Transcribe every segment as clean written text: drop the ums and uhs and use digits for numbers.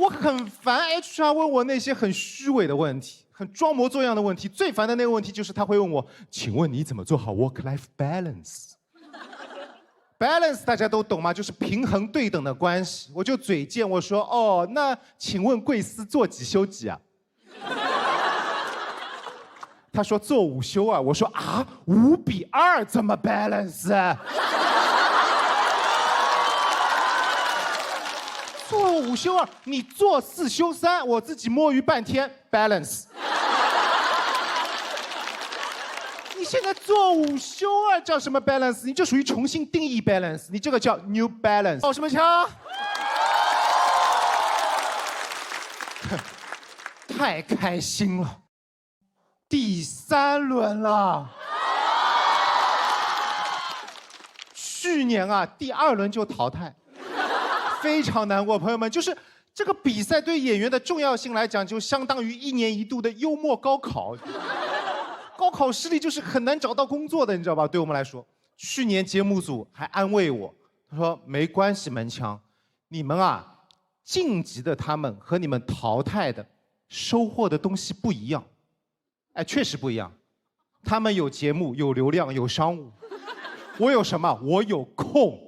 我很烦 HR 问我那些很虚伪的问题，很装模作样的问题。最烦的那个问题就是他会问我，请问你怎么做好 work-life balance？balance 大家都懂吗？就是平衡对等的关系。我就嘴贱，我说哦，那请问贵司做几休几啊？他说做5休啊。我说啊，5:2怎么 balance？做5休2，你做4休3，我自己摸鱼半天 balance。你现在做5休2叫什么 balance？ 你这属于重新定义 balance， 你这个叫 new balance。什么枪？太开心了，第3轮了。去年啊，第2轮就淘汰。非常难过，朋友们，就是这个比赛对演员的重要性来讲，就相当于1年1度的幽默高考。高考失利就是很难找到工作的，你知道吧？对我们来说，去年节目组还安慰我，他说没关系，门墙，你们啊，晋级的他们和你们淘汰的收获的东西不一样。哎，确实不一样，他们有节目，有流量，有商务，我有什么？我有空。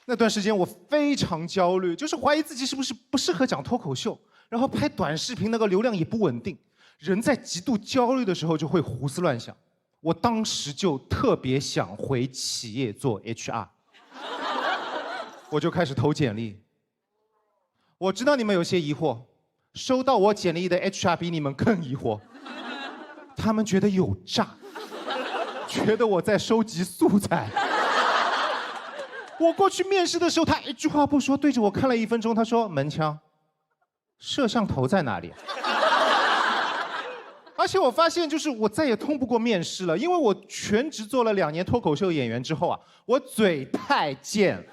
那段时间我非常焦虑，就是怀疑自己是不是不适合讲脱口秀，然后拍短视频那个流量也不稳定。人在极度焦虑的时候就会胡思乱想。我当时就特别想回企业做 HR， 我就开始投简历。我知道你们有些疑惑，收到我简历的 HR 比你们更疑惑，他们觉得有诈，觉得我在收集素材。我过去面试的时候，他一句话不说，对着我看了1分钟。他说：“门枪，摄像头在哪里？”而且我发现，就是我再也通不过面试了，因为我全职做了2年脱口秀演员之后啊，我嘴太贱。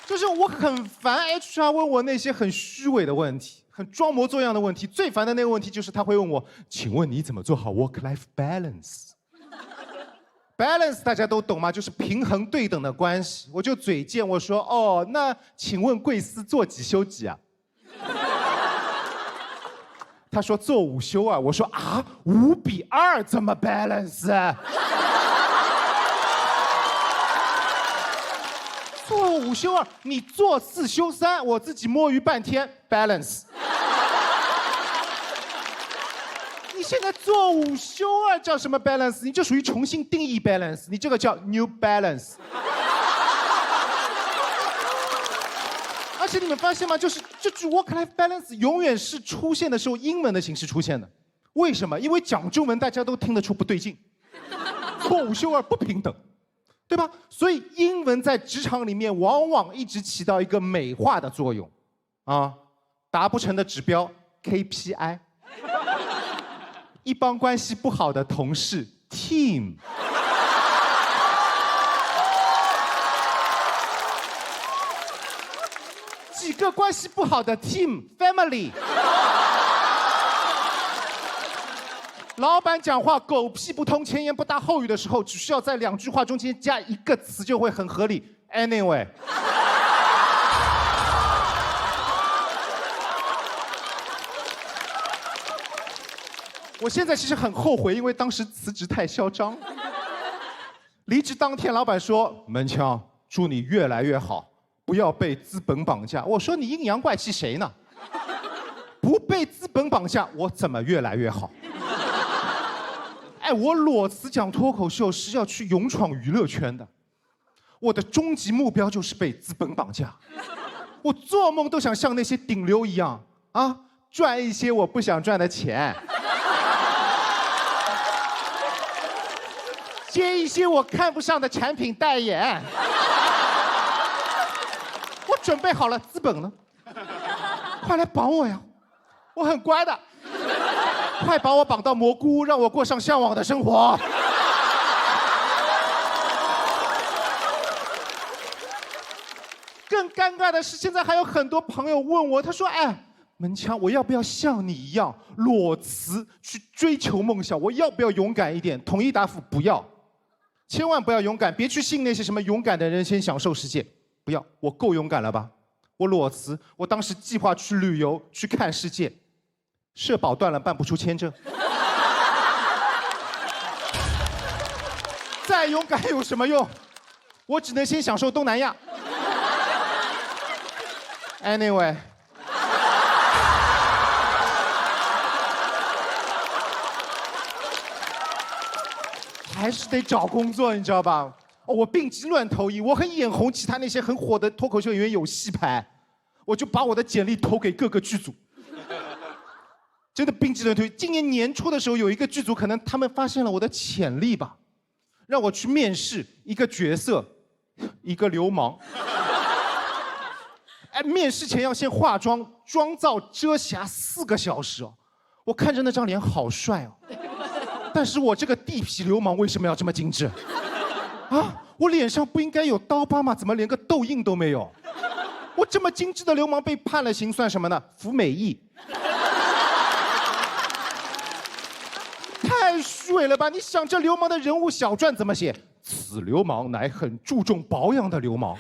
就是我很烦 HR 问我那些很虚伪的问题。很装模作样的问题，最烦的那个问题就是他会问我，请问你怎么做好 work-life balance？balance 大家都懂吗？就是平衡对等的关系。我就嘴贱，我说哦，那请问贵司做几休几啊？他说做5休2。我说啊，5:2怎么 balance？做5休2，你做4休3，我自己摸鱼半天 balance。你现在做5休2叫什么 balance？ 你这属于重新定义 balance， 你这个叫 new balance。而且你们发现吗？就是这句 work-life balance 永远是出现的时候英文的形式出现的。为什么？因为讲中文大家都听得出不对劲，做5休2不平等，对吧？所以英文在职场里面往往一直起到一个美化的作用，啊，达不成的指标 KPI。一帮关系不好的同事 team， 几个关系不好的 team family。老板讲话狗屁不通、前言不搭后语的时候，只需要在2句话中间加1个词就会很合理。Anyway。我现在其实很后悔，因为当时辞职太嚣张。离职当天，老板说：“门枪，祝你越来越好，不要被资本绑架。”我说：“你阴阳怪气谁呢？不被资本绑架，我怎么越来越好？”哎，我裸辞讲脱口秀是要去勇闯娱乐圈的，我的终极目标就是被资本绑架。我做梦都想像那些顶流一样啊，赚一些我不想赚的钱。接一些我看不上的产品代言。我准备好了，资本呢？快来绑我呀！我很乖的，快把我绑到蘑菇屋，让我过上向往的生活。更尴尬的是，现在还有很多朋友问我，他说：“哎，门枪，我要不要像你一样裸辞去追求梦想？我要不要勇敢一点？统一答复：不要，千万不要勇敢，别去信那些什么勇敢的人先享受世界。不要，我够勇敢了吧？我裸辞，我当时计划去旅游，去看世界，社保断了，办不出签证。再勇敢有什么用？我只能先享受东南亚。Anyway， 还是得找工作，你知道吧？哦，我病急乱投医，我很眼红其他那些很火的脱口秀演员有戏拍，我就把我的简历投给各个剧组。真的病急乱投医。今年年初的时候，有一个剧组，可能他们发现了我的潜力吧，让我去面试一个角色，一个流氓。哎，面试前要先化妆，妆造遮瑕4个小时哦。我看着那张脸好帅哦，但是我这个地痞流氓为什么要这么精致？啊，我脸上不应该有刀疤吗？怎么连个痘印都没有？我这么精致的流氓被判了刑，算什么呢？服美役。太虚伪了吧！你想这流氓的人物小传怎么写？此流氓乃很注重保养的流氓。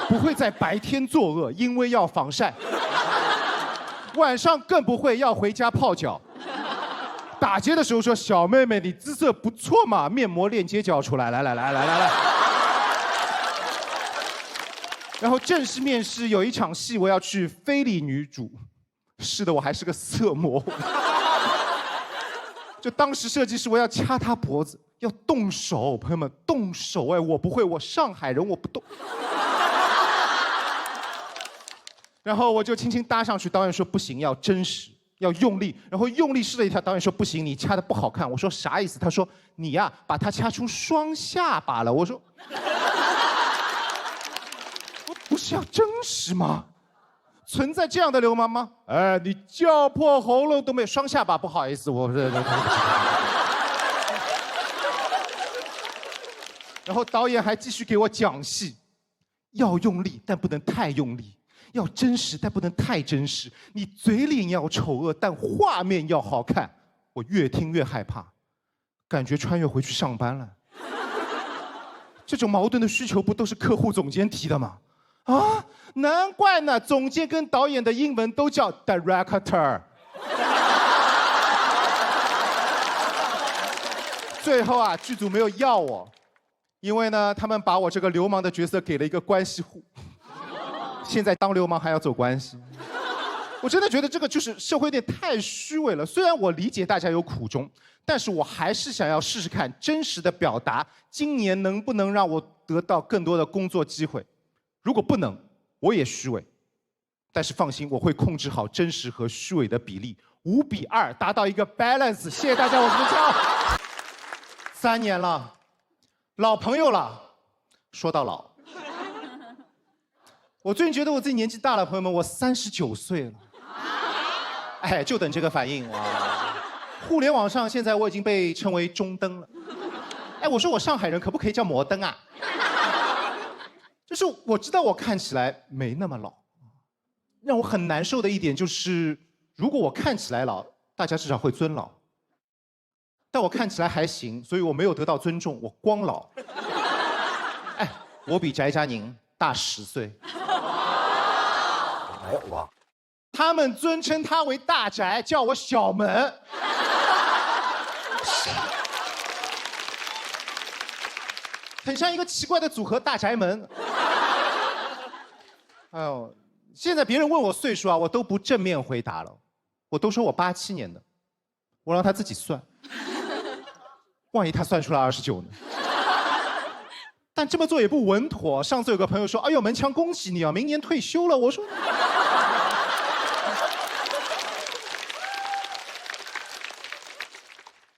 不会在白天作恶，因为要防晒。晚上更不会要回家泡脚。打劫的时候说：“小妹妹，你姿色不错嘛，面膜链接就要出来，来。”然后正式面试有一场戏，我要去非礼女主，是的，我还是个色魔。就当时设计师，我要掐她脖子，要动手，朋友们，动手哎，我不会，我上海人，我不动。然后我就轻轻搭上去，导演说不行，要真实，要用力，然后用力试了一条，导演说不行，你掐的不好看。我说啥意思？他说你呀，把它掐出双下巴了。我说，我不是要真实吗？存在这样的流氓吗？哎，你叫破喉咙都没有，双下巴，不好意思，我是。然后导演还继续给我讲戏，要用力，但不能太用力。要真实，但不能太真实。你嘴脸要丑恶，但画面要好看。我越听越害怕，感觉穿越回去上班了。这种矛盾的需求不都是客户总监提的吗？啊，难怪呢，总监跟导演的英文都叫 director。最后啊，剧组没有要我，因为呢，他们把我这个流氓的角色给了一个关系户。现在当流氓还要走关系，我真的觉得这个就是社会有点太虚伪了。虽然我理解大家有苦衷，但是我还是想要试试看真实的表达，今年能不能让我得到更多的工作机会？如果不能，我也虚伪。但是放心，我会控制好真实和虚伪的比例，5:2，达到一个 balance。谢谢大家，我是超。3年了，老朋友了。说到老。我最近觉得我自己年纪大了，朋友们，我39岁了。哎，就等这个反应哇！互联网上现在我已经被称为中登了。哎，我说我上海人可不可以叫摩登啊？就是我知道我看起来没那么老，让我很难受的一点就是，如果我看起来老，大家至少会尊老。但我看起来还行，所以我没有得到尊重，我光老。哎，我比翟佳宁大10岁。哇！他们尊称他为大宅，叫我小门。很像一个奇怪的组合，大宅门。哎呦，现在别人问我岁数啊，我都不正面回答了，我都说我87年的，我让他自己算，万一他算出来29呢？但这么做也不稳妥。上次有个朋友说：“哎呦，门枪，恭喜你啊，明年退休了。”我说。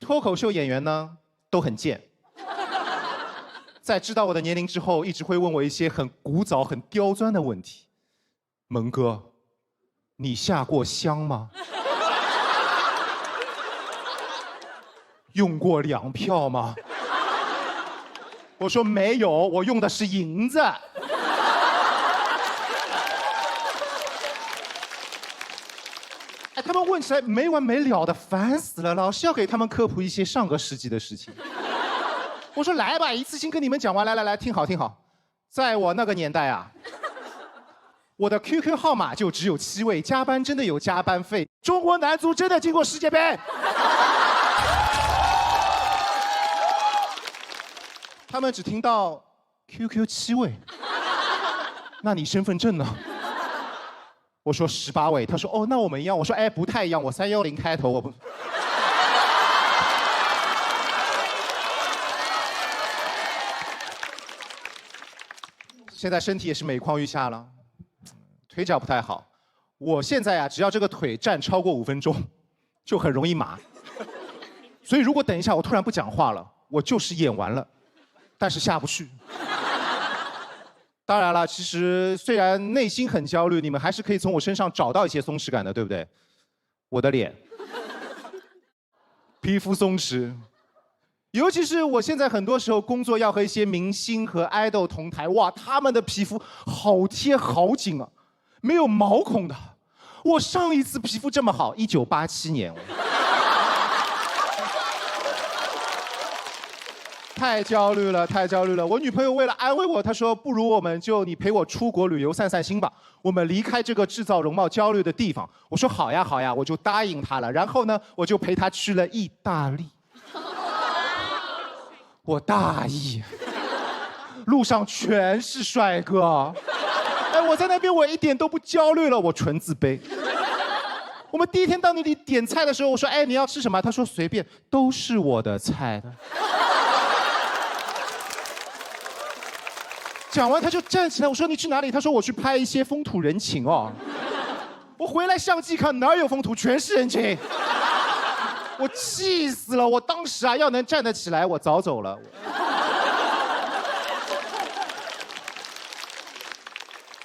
脱口秀演员呢都很贱，在知道我的年龄之后，一直会问我一些很古早、很刁钻的问题。蒙哥，你下过香吗？用过粮票吗？我说没有，我用的是银子。问起来没完没了的，烦死了。老师要给他们科普一些上个世纪的事情。我说来吧，一次性跟你们讲完，来，听好听好。在我那个年代啊，我的 QQ 号码就只有7位，加班真的有加班费。中国男足真的进过世界杯。他们只听到 QQ 7位，那你身份证呢？我说18位，他说哦，那我们一样。我说哎，不太一样，我310开头，我不。现在身体也是每况愈下了，腿脚不太好。我现在啊，只要这个腿站超过5分钟，就很容易麻。所以如果等一下我突然不讲话了，我就是演完了，但是下不去。当然了，其实虽然内心很焦虑，你们还是可以从我身上找到一些松弛感的，对不对？我的脸，皮肤松弛。尤其是我现在很多时候工作要和一些明星和爱豆同台，哇，他们的皮肤好贴好紧啊，没有毛孔的。我上一次皮肤这么好，1987年。太焦虑了，太焦虑了。我女朋友为了安慰我，她说：“不如我们就你陪我出国旅游散散心吧，我们离开这个制造容貌焦虑的地方。”我说：“好呀，好呀。”我就答应她了。然后呢，我就陪她去了意大利。我大意，路上全是帅哥。哎，我在那边我一点都不焦虑了，我纯自卑。我们第一天到那里点菜的时候，我说：“哎，你要吃什么？”他说：“随便，都是我的菜的。”讲完他就站起来，我说：“你去哪里？”他说：“我去拍一些风土人情哦。”我回来相机看哪有风土，全是人情。我气死了！我当时啊，要能站得起来，我早走了。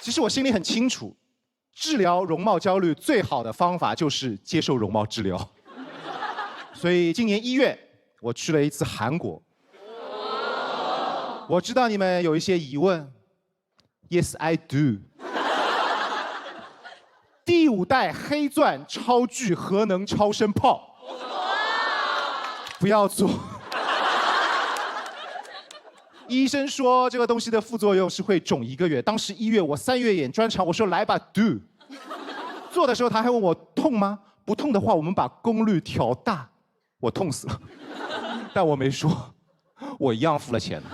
其实我心里很清楚，治疗容貌焦虑最好的方法就是接受容貌治疗。所以今年1月，我去了一次韩国。我知道你们有一些疑问 ，Yes I do。第5代黑钻超巨核能超声炮。不要做。医生说这个东西的副作用是会肿1个月。当时1月，我3月演专场，我说来吧 ，do。做的时候他还问我痛吗？不痛的话，我们把功率调大。我痛死了，但我没说，我一样付了钱的，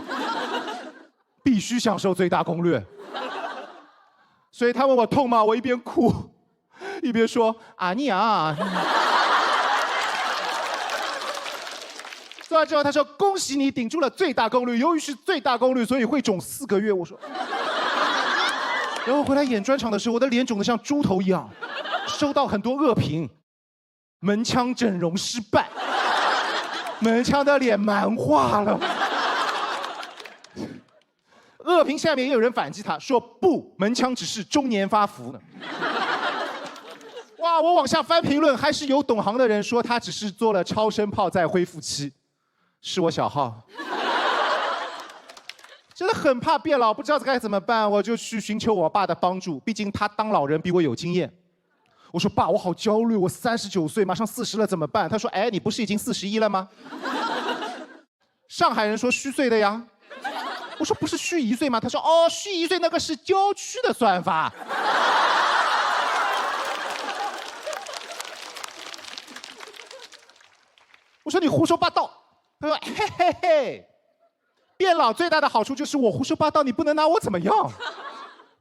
必须享受最大功率。所以他问我痛吗？我一边哭，一边说啊你啊。做完之后，他说：“恭喜你顶住了最大功率。由于是最大功率，所以会肿4个月。”我说。然后回来演专场的时候，我的脸肿得像猪头一样，收到很多恶评。门腔整容失败，门腔的脸蛮化了。恶评下面也有人反击他，说不，门腔只是中年发福呢。哇，我往下翻评论，还是有懂行的人说他只是做了超声炮在恢复期。是我小号，真的很怕变老，不知道该怎么办，我就去寻求我爸的帮助，毕竟他当老人比我有经验。我说爸，我好焦虑，我39岁，马上40了，怎么办？他说，哎，你不是已经41了吗？上海人说虚岁的呀。我说不是虚1岁吗？他说哦，虚1岁那个是郊区的算法。我说你胡说八道。他说嘿嘿嘿，变老最大的好处就是我胡说八道，你不能拿我怎么样。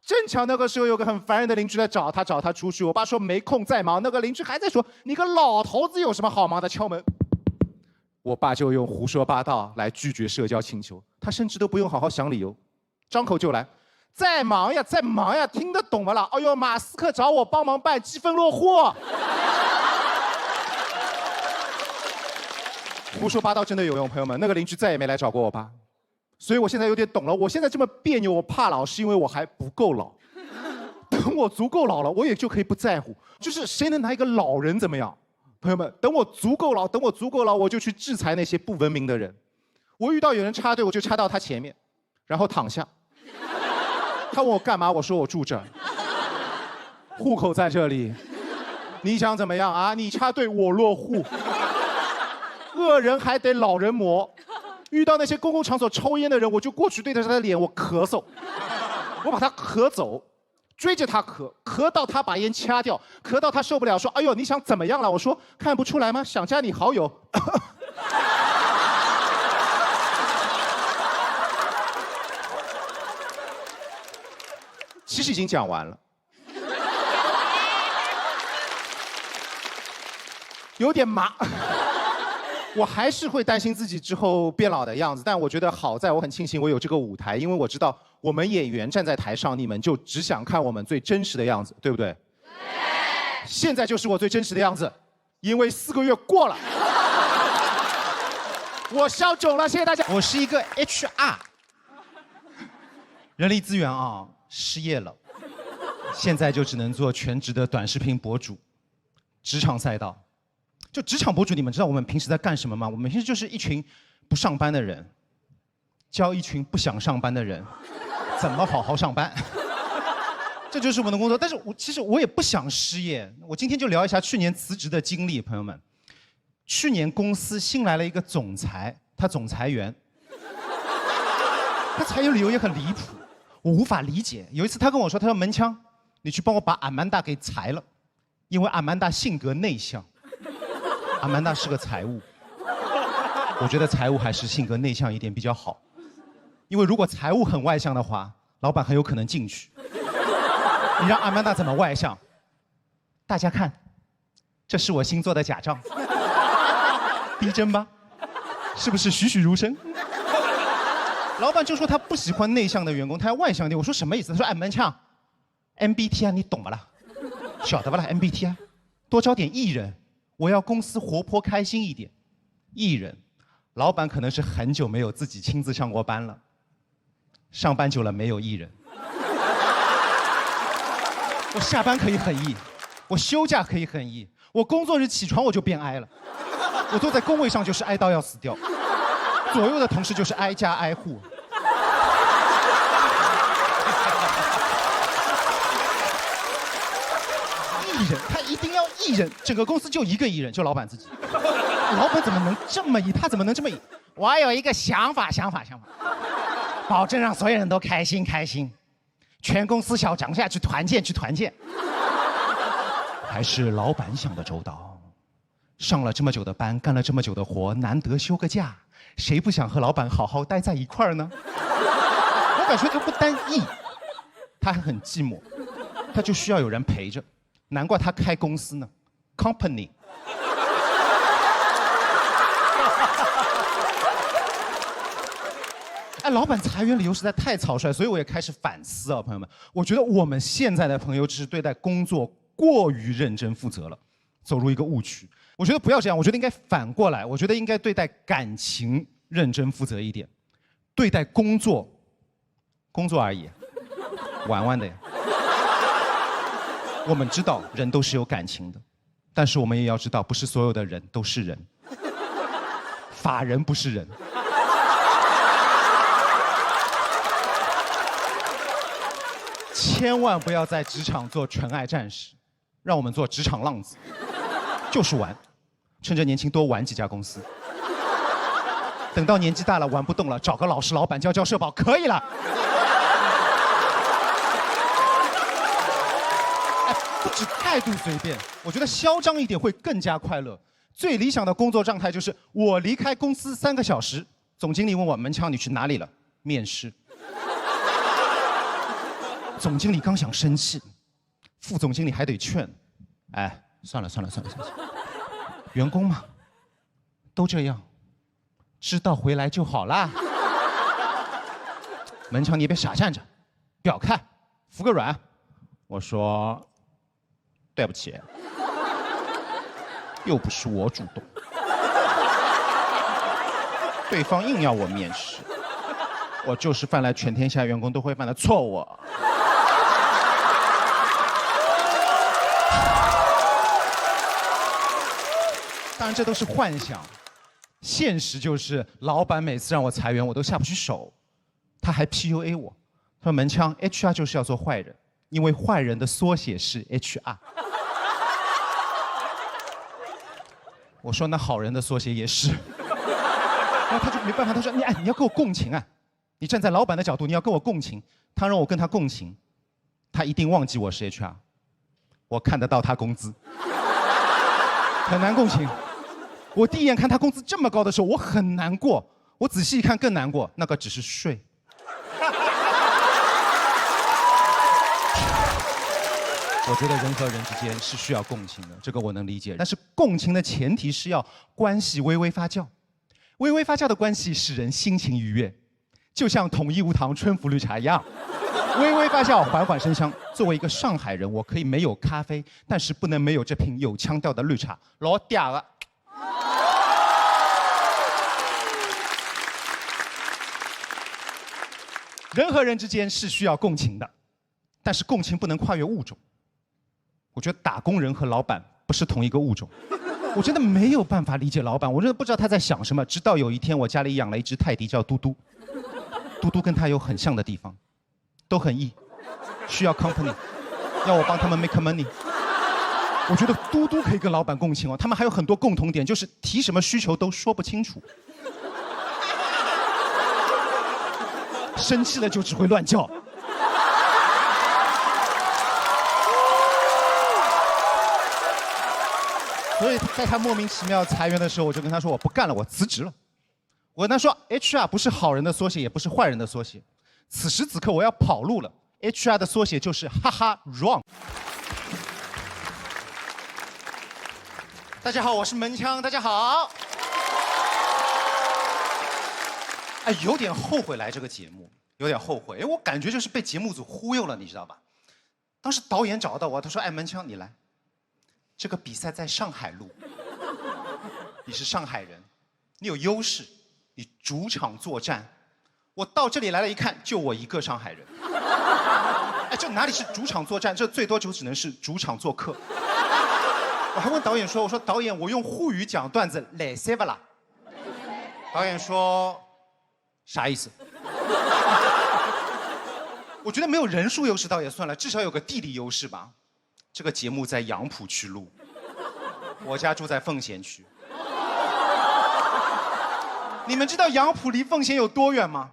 正巧那个时候有个很烦人的邻居来找他出去，我爸说没空在忙，那个邻居还在说你个老头子有什么好忙的，敲门。我爸就用胡说八道来拒绝社交请求，他甚至都不用好好想理由，张口就来，在忙呀在忙呀，听得懂吗啦？哎呦，马斯克找我帮忙办积分落户。胡说八道真的有用，朋友们，那个邻居再也没来找过我爸，所以我现在有点懂了。我现在这么别扭，我怕老，是因为我还不够老。等我足够老了，我也就可以不在乎。就是谁能拿一个老人怎么样？朋友们，等我足够老，我就去制裁那些不文明的人。我遇到有人插队，我就插到他前面，然后躺下。他问我干嘛，我说我住这儿，户口在这里。你想怎么样啊？你插队我落户，恶人还得老人磨。遇到那些公共场所抽烟的人，我就过去对着他的脸我咳嗽，我把他咳走，追着他咳，咳到他把烟掐掉，咳到他受不了，说：“哎呦，你想怎么样了？”我说：“看不出来吗？想加你好友。”其实已经讲完了，有点麻。我还是会担心自己之后变老的样子，但我觉得好在我很庆幸我有这个舞台，因为我知道我们演员站在台上，你们就只想看我们最真实的样子，对不对？对。现在就是我最真实的样子，因为4个月过了，我消肿了，谢谢大家。我是一个 HR， 人力资源啊，失业了，现在就只能做全职的短视频博主，职场赛道。就职场博主，你们知道我们平时在干什么吗？我们平时就是一群不上班的人，教一群不想上班的人怎么好好上班，这就是我们的工作。但是其实我也不想失业，我今天就聊一下去年辞职的经历，朋友们。去年公司新来了一个总裁，他总裁员，他裁员理由也很离谱，我无法理解。有一次他跟我说，他说门枪，你去帮我把阿曼达给裁了，因为阿曼达性格内向。阿曼达是个财务，我觉得财务还是性格内向一点比较好，因为如果财务很外向的话，老板很有可能进去。你让阿曼达怎么外向？大家看，这是我新做的假账，逼真吧？是不是栩栩如生？老板就说他不喜欢内向的员工，他要外向一点。我说什么意思？他说：“哎，门枪 ，MBTI 你懂不啦？晓得不啦 ？MBTI， 多招点艺人。”我要公司活泼开心一点，艺人，老板可能是很久没有自己亲自上过班了，上班久了没有艺人。我下班可以很 E， 我休假可以很 E， 我工作日起床我就变 I 了，我坐在工位上就是哀到要死掉，左右的同事就是挨家挨户。艺人，他一定要艺人，整个公司就一个艺人，就老板自己。老板怎么能这么艺？他怎么能这么艺？我有一个想法，保证让所有人都开心，全公司小涨下去团建。还是老板想的周到，上了这么久的班，干了这么久的活，难得休个假，谁不想和老板好好待在一块儿呢？我感觉他不单艺，他还很寂寞，他就需要有人陪着。难怪他开公司呢 ，company。哎，老板裁员理由实在太草率，所以我也开始反思啊，朋友们，我觉得我们现在的朋友只是对待工作过于认真负责了，走入一个误区。我觉得不要这样，我觉得应该反过来，我觉得应该对待感情认真负责一点，对待工作而已，玩的呀。我们知道人都是有感情的，但是我们也要知道，不是所有的人都是人。法人不是人。千万不要在职场做纯爱战士，让我们做职场浪子，就是玩，趁着年轻多玩几家公司，等到年纪大了玩不动了，找个老实老板交社保可以了。不止态度随便，我觉得嚣张一点会更加快乐。最理想的工作状态就是我离开公司3个小时，总经理问我门枪你去哪里了？面试。总经理刚想生气，副总经理还得劝，哎，算了，员工嘛，都这样，知道回来就好啦。门枪你别傻站着，表态，服个软。我说。对不起，又不是我主动，对方硬要我面试，我就是犯了全天下员工都会犯的错误。当然这都是幻想，现实就是老板每次让我裁员，我都下不去手，他还 PUA 我，他说门枪 HR 就是要做坏人，因为坏人的缩写是 HR。我说那好人的缩写也是。然后他就没办法，他说你要跟我共情啊，你站在老板的角度，你要跟我共情。他让我跟他共情，他一定忘记我是 HR， 我看得到他工资，很难共情。我第一眼看他工资这么高的时候，我很难过。我仔细一看更难过，那个只是税。我觉得人和人之间是需要共情的，这个我能理解。但是共情的前提是要关系微微发酵，微微发酵的关系使人心情愉悦，就像统一无糖春福绿茶一样，微微发酵，缓缓生香。作为一个上海人，我可以没有咖啡，但是不能没有这瓶有腔调的绿茶，老嗲了。人和人之间是需要共情的，但是共情不能跨越物种。我觉得打工人和老板不是同一个物种，我真的没有办法理解老板，我真的不知道他在想什么。直到有一天，我家里养了一只泰迪叫嘟嘟，嘟嘟跟他有很像的地方，都很 E， 需要 company， 要我帮他们 make money。我觉得嘟嘟可以跟老板共情哦，他们还有很多共同点，就是提什么需求都说不清楚，生气了就只会乱叫。所以在他莫名其妙裁员的时候，我就跟他说我不干了，我辞职了。我跟他说 HR 不是好人的缩写，也不是坏人的缩写。此时此刻我要跑路了 ，HR 的缩写就是哈哈 wrong。大家好，我是门枪，大家好。哎，有点后悔来这个节目，有点后悔，因为我感觉就是被节目组忽悠了，你知道吧？当时导演找到我，他说：“哎，门枪，你来。这个比赛在上海录，你是上海人，你有优势，你主场作战。我到这里来了，一看就我一个上海人。哎，这哪里是主场作战？这最多就只能是主场做客。我还问导演说：我说导演，我用沪语讲段子来塞不啦？导演说啥意思？我觉得没有人数优势倒也算了，至少有个地理优势吧。这个节目在杨浦区录，我家住在奉贤区。你们知道杨浦离奉贤有多远吗？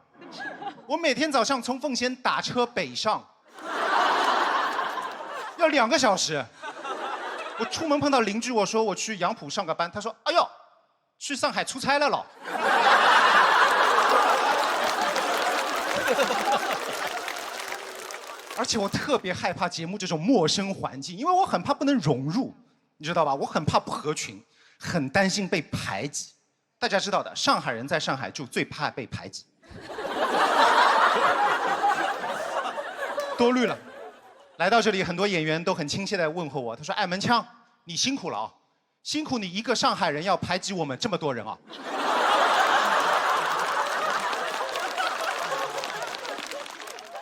我每天早上从奉贤打车北上，要2个小时。我出门碰到邻居，我说我去杨浦上个班，他说：“哎呦，去上海出差了咯。”而且我特别害怕节目这种陌生环境，因为我很怕不能融入，你知道吧？我很怕不合群，很担心被排挤。大家知道的，上海人在上海就最怕被排挤。多虑了。来到这里，很多演员都很亲切地问候我，他说：“哎，门枪，你辛苦了啊，辛苦你一个上海人要排挤我们这么多人啊。”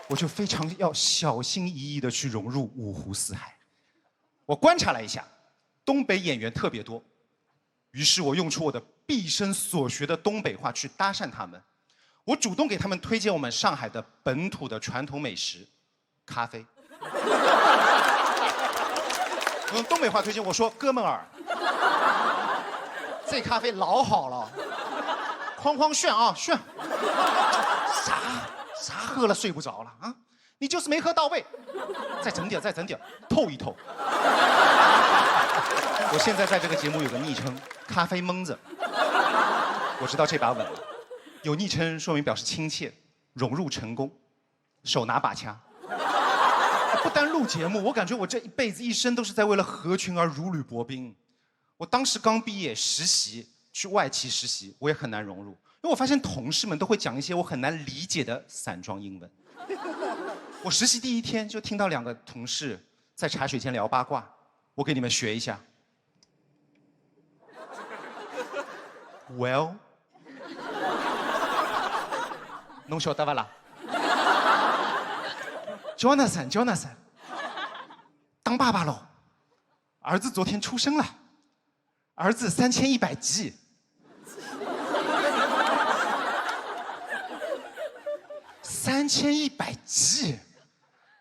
我就非常要小心翼翼地去融入五湖四海。我观察了一下，东北演员特别多，于是我用出我的毕生所学的东北话去搭讪他们。我主动给他们推荐我们上海的本土的传统美食——咖啡。我用东北话推荐，我说：“哥们儿，这咖啡老好了，哐哐炫啊炫！啥喝了睡不着了啊？你就是没喝到位，再整点，再整点，透一透。”我现在在这个节目有个昵称“咖啡蒙子”，我知道这把稳了。有昵称说明表示亲切，融入成功，手拿把掐。不单录节目，我感觉我这一辈子一生都是在为了合群而如履薄冰。我当时刚毕业实习，去外企实习，我也很难融入，因为我发现同事们都会讲一些我很难理解的散装英文。我实习第一天就听到2个同事在茶水间聊八卦，我给你们学一下。Well， 侬晓得不啦？Jonathan， 当爸爸喽，儿子昨天出生了，儿子3100 G。3100 G，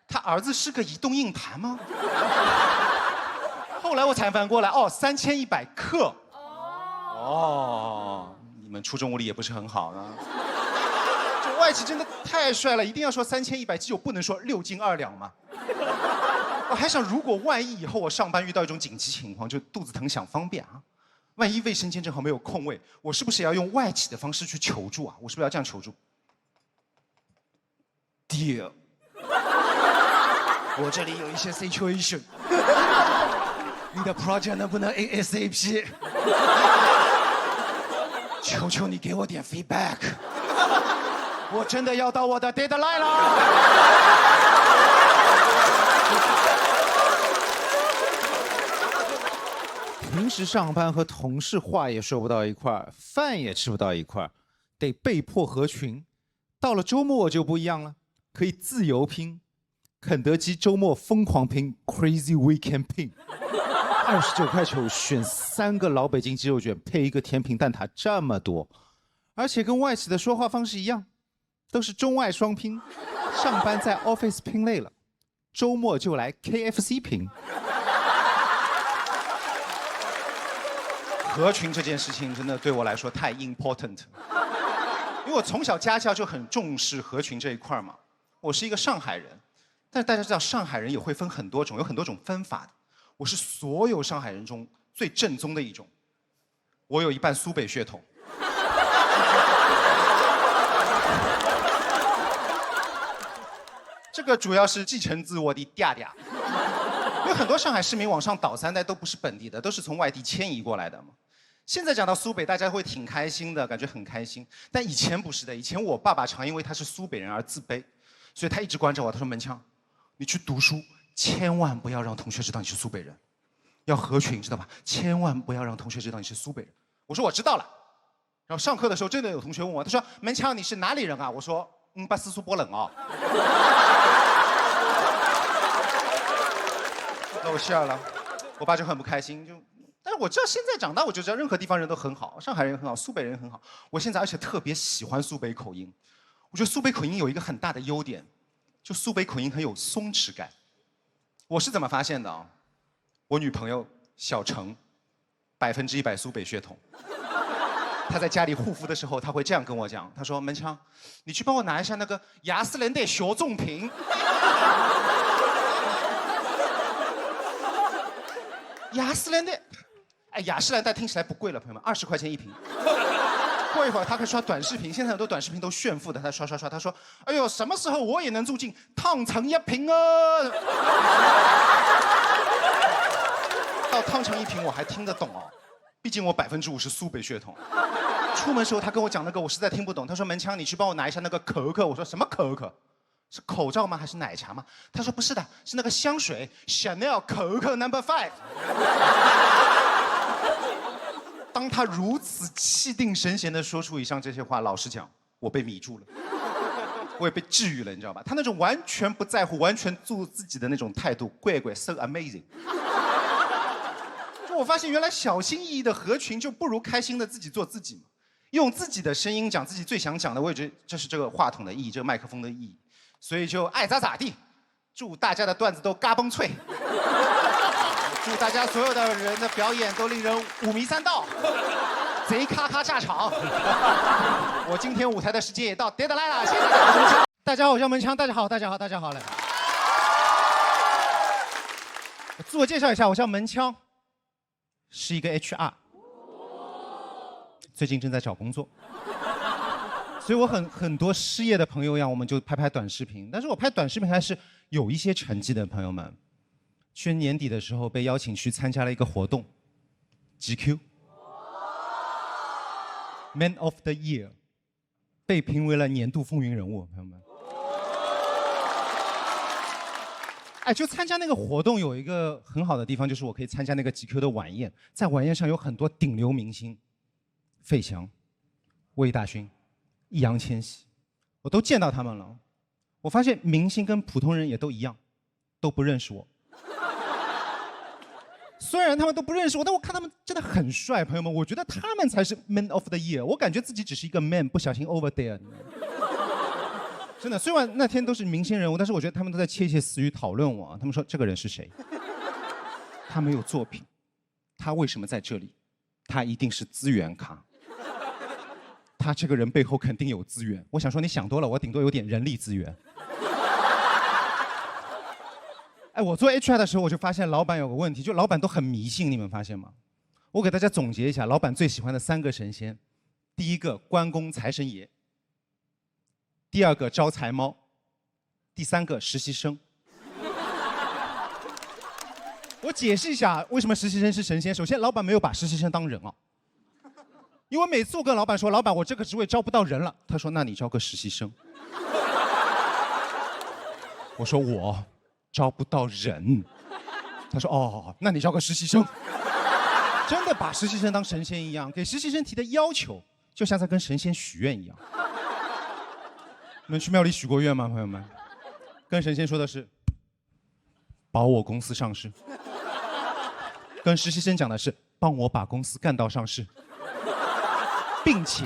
他儿子是个移动硬盘吗？后来我才反过来，哦，3100克。哦，你们初中物理也不是很好呢。这外企真的太帅了，一定要说3190，不能说6斤2两嘛。我还想，如果万一以后我上班遇到一种紧急情况，就肚子疼想方便啊，万一卫生间正好没有空位，我是不是也要用外企的方式去求助啊？我是不是要这样求助 ？Dear， 我这里有一些 situation， 你的 project 能不能 ASAP？ 求求你给我点 feedback， 我真的要到我的 deadline 了。平时上班和同事话也说不到一块儿，饭也吃不到一块儿，得被迫合群。到了周末就不一样了，可以自由拼。肯德基周末疯狂拼 ，Crazy Weekend 拼，29.9选3个老北京鸡肉卷配一个甜品蛋挞，这么多，而且跟外企的说话方式一样，都是中外双拼。上班在 office 拼累了，周末就来 KFC 拼。合群这件事情真的对我来说太 important， 因为我从小家教就很重视合群这一块嘛。我是一个上海人，但是大家知道上海人也会分很多种，有很多种分法的。我是所有上海人中最正宗的一种，我有一半苏北血统。这个主要是继承自我的嗲嗲，因为很多上海市民往上倒3代都不是本地的，都是从外地迁移过来的嘛。现在讲到苏北，大家会挺开心的，感觉很开心。但以前不是的，以前我爸爸常因为他是苏北人而自卑，所以他一直关着我。他说：“门枪，你去读书，千万不要让同学知道你是苏北人，要合群，知道吧？千万不要让同学知道你是苏北人。”我说：“我知道了。”然后上课的时候，真的有同学问我，他说：“门枪，你是哪里人啊？”我说：“巴斯苏波冷哦。”露馅了，我爸就很不开心，但是我知道现在长大，我就知道任何地方人都很好，上海人很好，苏北人很好。我现在而且特别喜欢苏北口音，我觉得苏北口音有一个很大的优点，就苏北口音很有松弛感。我是怎么发现的啊？我女朋友小程，100%苏北血统。她在家里护肤的时候，她会这样跟我讲，她说：“门枪，你去帮我拿一下那个雅诗兰黛小棕瓶。”雅诗兰黛，哎，雅诗兰黛听起来不贵了，朋友们，20块钱一瓶。过一会儿他可以刷短视频，现在很多短视频都炫富的，他刷，他说：“哎呦，什么时候我也能住进汤臣一品啊？”到汤臣一品我还听得懂哦，毕竟我50%苏北血统。出门时候他跟我讲那个我实在听不懂，他说：“门枪，你去帮我拿一下那个可可。”我说：“什么可可？是口罩吗？还是奶茶吗？”他说：“不是的，是那个香水 Chanel 可可 No.5。”当他如此气定神闲地说出以上这些话，老实讲，我被迷住了，我也被治愈了，你知道吧？他那种完全不在乎、完全做自己的那种态度，怪 so amazing。就我发现，原来小心翼翼的合群就不如开心的自己做自己嘛，用自己的声音讲自己最想讲的。我也觉得这是这个话筒的意义，这个麦克风的意义。所以就爱咋咋地，祝大家的段子都嘎嘣脆，祝大家所有的人的表演都令人五迷三道，贼咔咔炸场。我今天舞台的时间也到 deadline 了，谢谢大家。大家好，我叫门枪。大家好，大家好，大家好，来。我自我介绍一下，我叫门枪，是一个 HR， 最近正在找工作。所以我很多失业的朋友一样，我们就拍短视频。但是我拍短视频还是有一些成绩的，朋友们。去年年底的时候被邀请去参加了一个活动 ，GQ Man of the Year， 被评为了年度风云人物，朋友们。哎，就参加那个活动有一个很好的地方，就是我可以参加那个 GQ 的晚宴，在晚宴上有很多顶流明星，费翔、魏大勋、易烊千玺，我都见到他们了。我发现明星跟普通人也都一样，都不认识我。虽然他们都不认识我，但我看他们真的很帅，朋友们，我觉得他们才是 Man of the Year。我感觉自己只是一个 man， 不小心 over there。真的，虽然那天都是明星人物，但是我觉得他们都在窃窃私语讨论我。他们说这个人是谁？他没有作品，他为什么在这里？他一定是资源咖。他这个人背后肯定有资源。我想说你想多了，我顶多有点人力资源。哎，我做 HR 的时候，我就发现老板有个问题，就老板都很迷信，你们发现吗？我给大家总结一下，老板最喜欢的3个神仙：第一个关公财神爷，第2个招财猫，第3个实习生。我解释一下为什么实习生是神仙。首先，老板没有把实习生当人啊，因为每次我跟老板说，老板我这个职位招不到人了，他说那你招个实习生。我说我招不到人，他说哦，那你招个实习生。真的把实习生当神仙一样，给实习生提的要求就像在跟神仙许愿一样。你们去庙里许过愿吗，朋友们？跟神仙说的是保我公司上市，跟实习生讲的是帮我把公司干到上市，并且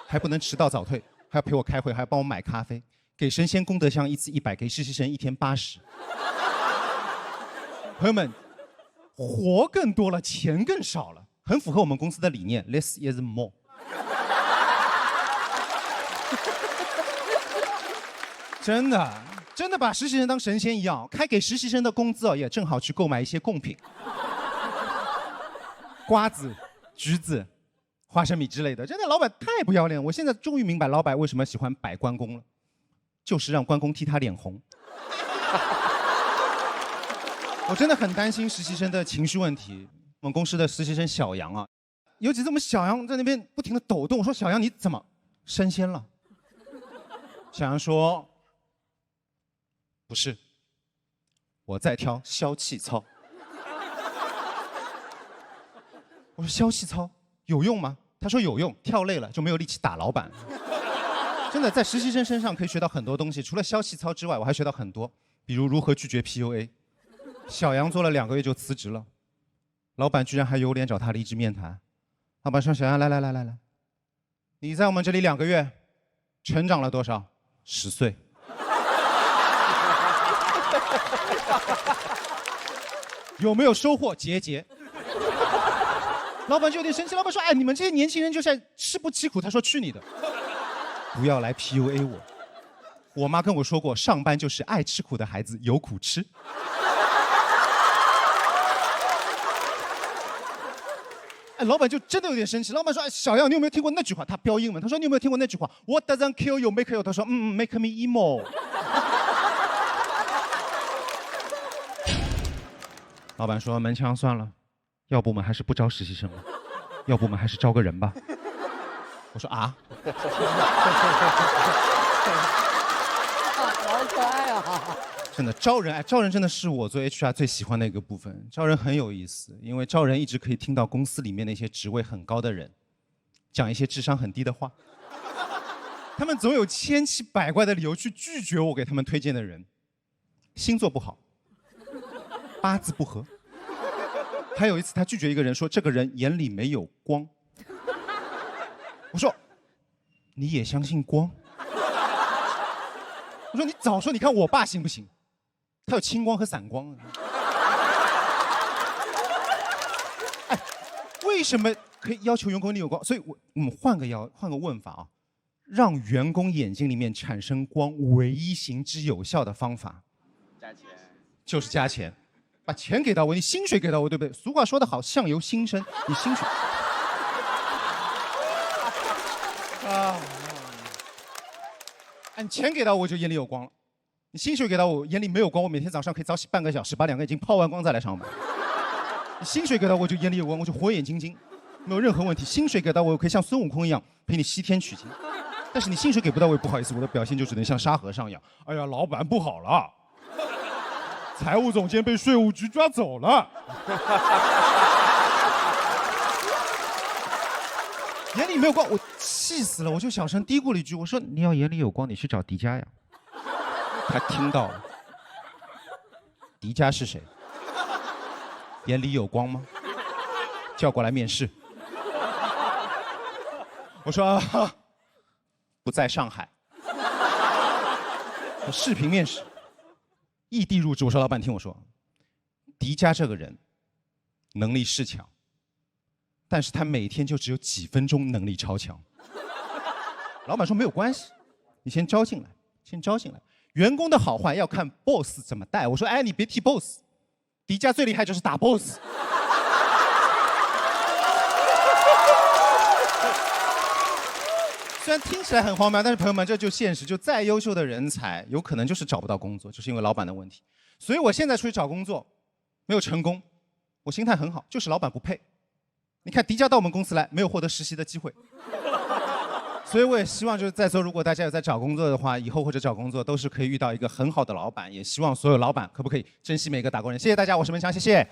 还不能迟到早退，还要陪我开会，还要帮我买咖啡。给神仙功德箱一次100，给实习生1天80。朋友们，活更多了，钱更少了，很符合我们公司的理念 ，less is more。真的把实习生当神仙一样，开给实习生的工资也正好去购买一些贡品，瓜子、橘子、花生米之类的。真的，老板太不要脸！我现在终于明白老板为什么喜欢摆关公了，就是让关公替他脸红。我真的很担心实习生的情绪问题。我们公司的实习生小杨啊，有几次我们小杨在那边不停地抖动，我说小杨你怎么升仙了？小杨说不是，我在跳消气操。我说消气操有用吗？他说有用，跳累了就没有力气打老板。真的，在实习生身上可以学到很多东西，除了消气操之外，我还学到很多，比如如何拒绝 PUA。小杨做了2个月就辞职了，老板居然还有脸找他离职面谈。老板说：“小杨，来，你在我们这里2个月，成长了多少？10岁。”有没有收获？节。老板就有点生气，老板说：“哎，你们这些年轻人就是吃不起苦。”他说：“去你的！不要来 PUA 我。我妈跟我说过，上班就是爱吃苦的孩子有苦吃。”哎，老板就真的有点生气。老板说：“哎，小杨，你有没有听过那句话？”他标英文，他说：“你有没有听过那句话 ？What doesn't kill you make you？” 他说：“make me emo。”老板说：“门墙算了，要不我们还是不招实习生了，要不我们还是招个人吧。”我说：“啊。”好可爱啊！真的招人，招人真的是我做 HR 最喜欢的一个部分。招人很有意思，因为招人一直可以听到公司里面那些职位很高的人讲一些智商很低的话，他们总有千奇百怪的理由去拒绝我给他们推荐的人。星座不好，八字不合。还有一次他拒绝一个人说这个人眼里没有光。我说你也相信光？我说你早说，你看我爸行不行？他有青光和散光。哎，为什么可以要求员工眼里有光？所以我们换个问法啊，让员工眼睛里面产生光，唯一行之有效的方法，加钱，就是加钱，把钱给到位，你薪水给到位，对不对？俗话说得好，相由心生，你薪水啊，你钱给到我就眼里有光了。你薪水给到我，眼里没有光，我每天早上可以早起半个小时，把2个眼睛泡完光再来上班。你薪水给到我就眼里有光，我就火眼金睛，没有任何问题。薪水给到我，我可以像孙悟空一样陪你西天取经。但是你薪水给不到位，不好意思，我的表现就只能像沙和尚一样。哎呀，老板不好了，财务总监被税务局抓走了。眼里没有光，我气死了，我就小声嘀咕了一句，我说你要眼里有光，你去找迪迦呀。他听到了，迪迦是谁？眼里有光吗？叫过来面试。我说不在上海，视频面试，异地入职。我说老板听我说，迪迦这个人能力是强，但是他每天就只有几分钟能力超强。老板说没有关系，你先招进来，先招进来。员工的好坏要看 boss 怎么带。我说，哎，你别提 boss， 迪迦最厉害就是打 boss。虽然听起来很荒谬，但是朋友们，这就现实，就再优秀的人才，有可能就是找不到工作，就是因为老板的问题。所以我现在出去找工作，没有成功，我心态很好，就是老板不配。你看迪迦到我们公司来，没有获得实习的机会。所以我也希望就是在座如果大家有在找工作的话，以后或者找工作都是可以遇到一个很好的老板，也希望所有老板可不可以珍惜每个打工人。谢谢大家，我是文强，谢谢。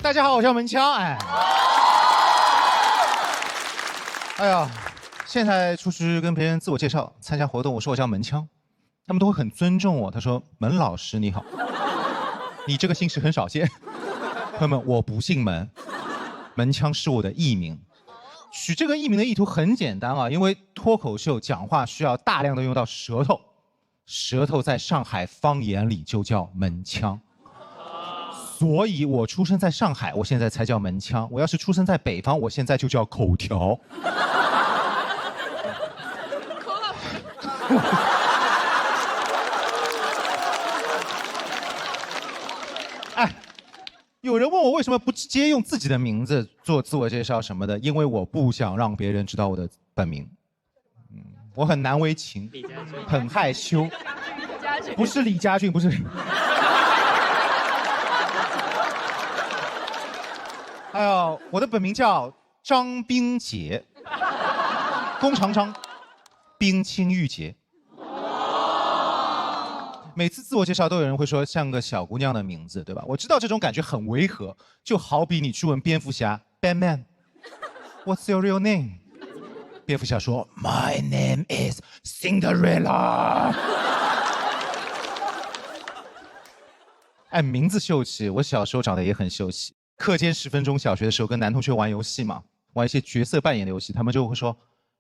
大家好，我叫文强，哎呀，现在出去跟别人自我介绍、参加活动，我说我叫门枪，他们都会很尊重我。他说：“门老师你好，你这个姓氏很少见。”朋友们，我不姓门，门枪是我的艺名。取这个艺名的意图很简单啊，因为脱口秀讲话需要大量的用到舌头，舌头在上海方言里就叫门枪。所以我出生在上海，我现在才叫门腔。我要是出生在北方，我现在就叫口条。哎，有人问我为什么不直接用自己的名字做自我介绍什么的，因为我不想让别人知道我的本名。我很难为情，很害羞。不是李家俊，不是。哎呦，我的本名叫张冰洁，弓长张，冰清玉洁。每次自我介绍都有人会说像个小姑娘的名字，对吧？我知道这种感觉很违和，就好比你去问蝙蝠侠 Batman，What's your real name？ 蝙蝠侠说 My name is Cinderella。哎，名字秀气，我小时候长得也很秀气。课间10分钟，小学的时候跟男同学玩游戏嘛，玩一些角色扮演的游戏，他们就会说：“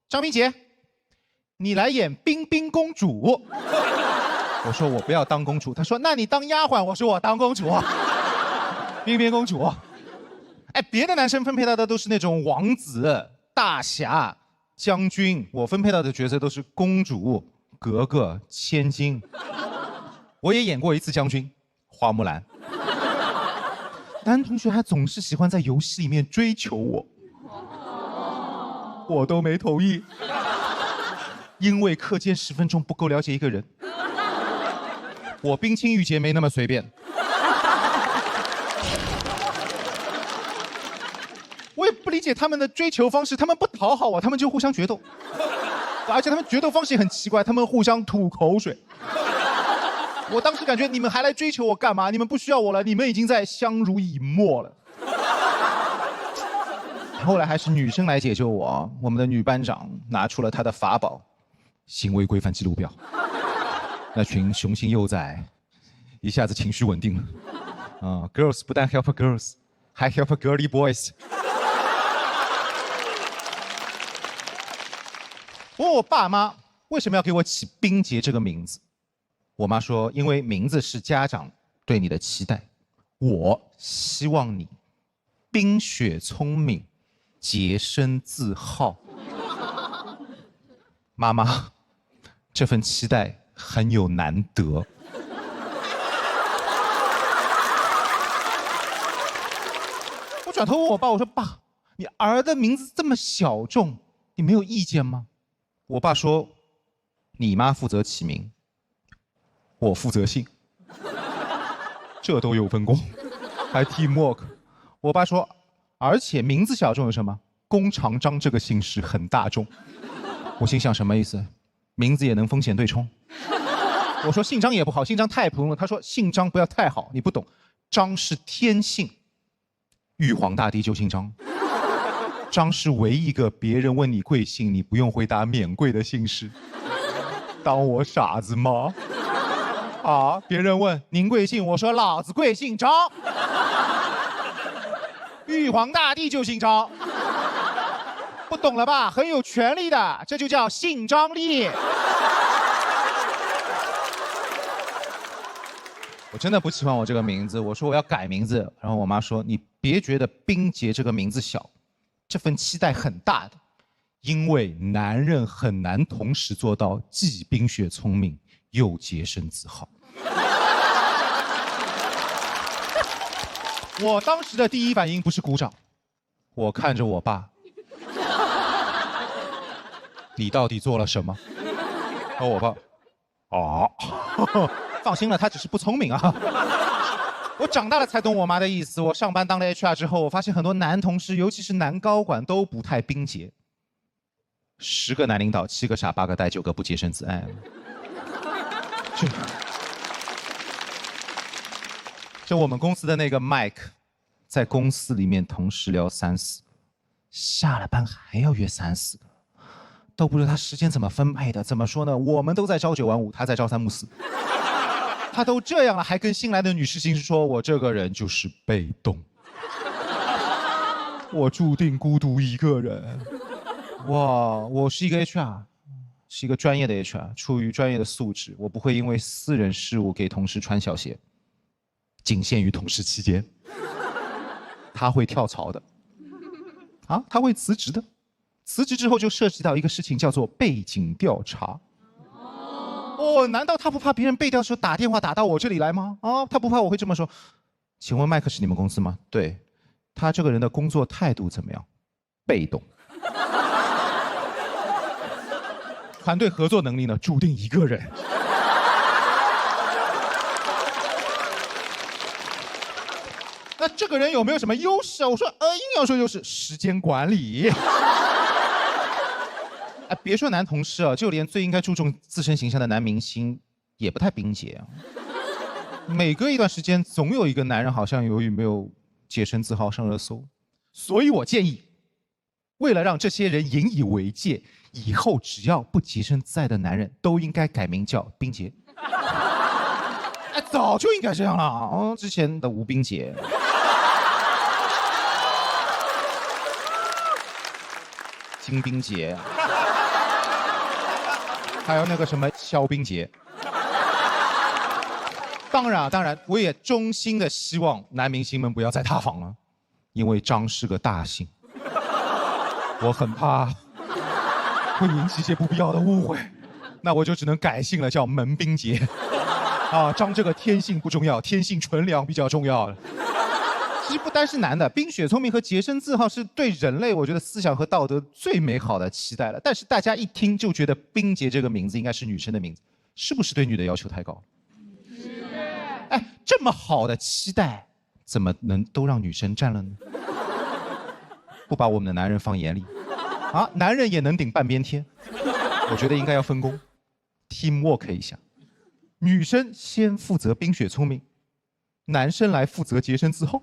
张冰洁，你来演冰冰公主。”我说我不要当公主，他说那你当丫鬟，我说我当公主。冰冰公主。哎，别的男生分配到的都是那种王子、大侠、将军，我分配到的角色都是公主、格格、千金。我也演过一次将军，花木兰。男同学还总是喜欢在游戏里面追求我，我都没同意，因为课间10分钟不够了解一个人。我冰清玉洁没那么随便。我也不理解他们的追求方式，他们不讨好我，他们就互相决斗，而且他们决斗方式也很奇怪，他们互相吐口水。我当时感觉你们还来追求我干嘛？你们不需要我了，你们已经在相濡以沫了。后来还是女生来解救我，我们的女班长拿出了她的法宝——行为规范记录表。那群雄性幼崽一下子情绪稳定了。girls 不但 help girls， 还 help girly boys。我问我爸妈为什么要给我起冰洁这个名字？我妈说，因为名字是家长对你的期待，我希望你冰雪聪明，洁身自好。妈妈，这份期待很有难得。我转头问我爸，我说爸，你儿的名字这么小众，你没有意见吗？我爸说，你妈负责起名，我负责姓，这都有分工，还 teamwork。我爸说，而且名字小众有什么？弓长张这个姓氏很大众。我心想什么意思？名字也能风险对冲？我说姓张也不好，姓张太普通了。他说姓张不要太好，你不懂，张是天姓，玉皇大帝就姓张。张是唯一一个别人问你贵姓，你不用回答免贵的姓氏。当我傻子吗？啊！别人问您贵姓，我说老子贵姓张。玉皇大帝就姓张，不懂了吧？很有权力的，这就叫姓张力。我真的不喜欢我这个名字，我说我要改名字，然后我妈说你别觉得冰洁这个名字小，这份期待很大的，因为男人很难同时做到既冰雪聪明又洁身自好。我当时的第一反应不是鼓掌，我看着我爸，你到底做了什么？然后我爸，哦，放心了，他只是不聪明啊。我长大了才懂我妈的意思。我上班当了 HR 之后，我发现很多男同事，尤其是男高管都不太冰洁。10个男领导，7个傻，8个呆，9个不洁身自爱。就我们公司的那个 Mike， 在公司里面同时聊3、4个，下了班还要约3、4个，都不知道他时间怎么分配的。怎么说呢？我们都在朝9晚5，他在朝3暮4。他都这样了，还跟新来的女实习生说：“我这个人就是被动，我注定孤独一个人。”哇，我是一个 HR， 是一个专业的 HR， 出于专业的素质，我不会因为私人事务给同事穿小鞋，仅限于同事期间。他会跳槽的，啊，他会辞职的，辞职之后就涉及到一个事情，叫做背景调查。哦，难道他不怕别人背调的时候打电话打到我这里来吗？啊，他不怕我会这么说？请问麦克是你们公司吗？对，他这个人的工作态度怎么样？被动。团队合作能力呢，注定一个人。那这个人有没有什么优势啊？我说，硬要说优势，时间管理。哎，别说男同事啊，就连最应该注重自身形象的男明星，也不太冰洁啊。每隔一段时间，总有一个男人好像由于没有洁身自好上热搜，所以我建议，为了让这些人引以为戒，以后只要不洁身自爱的男人都应该改名叫冰洁。哎，早就应该这样了啊！之前的吴冰洁。金冰洁，还有那个什么肖冰洁。当然，我也衷心的希望男明星们不要再塌房了，因为张是个大姓，我很怕会引起一些不必要的误会，那我就只能改姓了，叫门冰洁。啊，张这个天性不重要，天性纯良比较重要。其实不单是男的，冰雪聪明和洁身自好是对人类我觉得思想和道德最美好的期待了。但是大家一听就觉得冰洁这个名字应该是女生的名字，是不是对女的要求太高？是。哎，这么好的期待，怎么能都让女生占了呢？不把我们的男人放眼里，啊，男人也能顶半边天。我觉得应该要分工 ，team work 一下，女生先负责冰雪聪明，男生来负责洁身自好。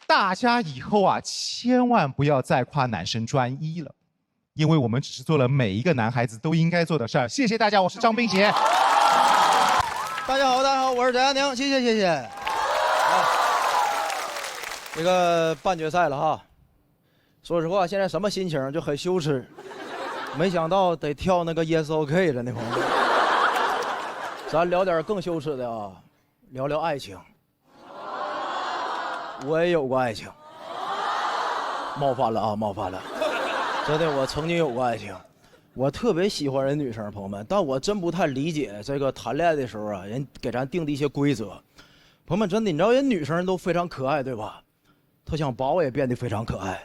大家以后啊，千万不要再夸男生专一了，因为我们只是做了每一个男孩子都应该做的事儿。谢谢大家，我是张冰洁。大家好，我是翟佳宁，谢谢。这个半决赛了哈，说实话，现在什么心情就很羞耻，没想到得跳那个 Yes OK 了，那朋友。咱聊点更羞耻的啊，聊聊爱情。我也有过爱情，冒犯了啊，冒犯了。真的，我曾经有过爱情，我特别喜欢人女生，朋友们，但我真不太理解这个谈恋爱的时候啊，人给咱定的一些规则。朋友们，真的，你知道人女生都非常可爱，对吧？她想把我也变得非常可爱。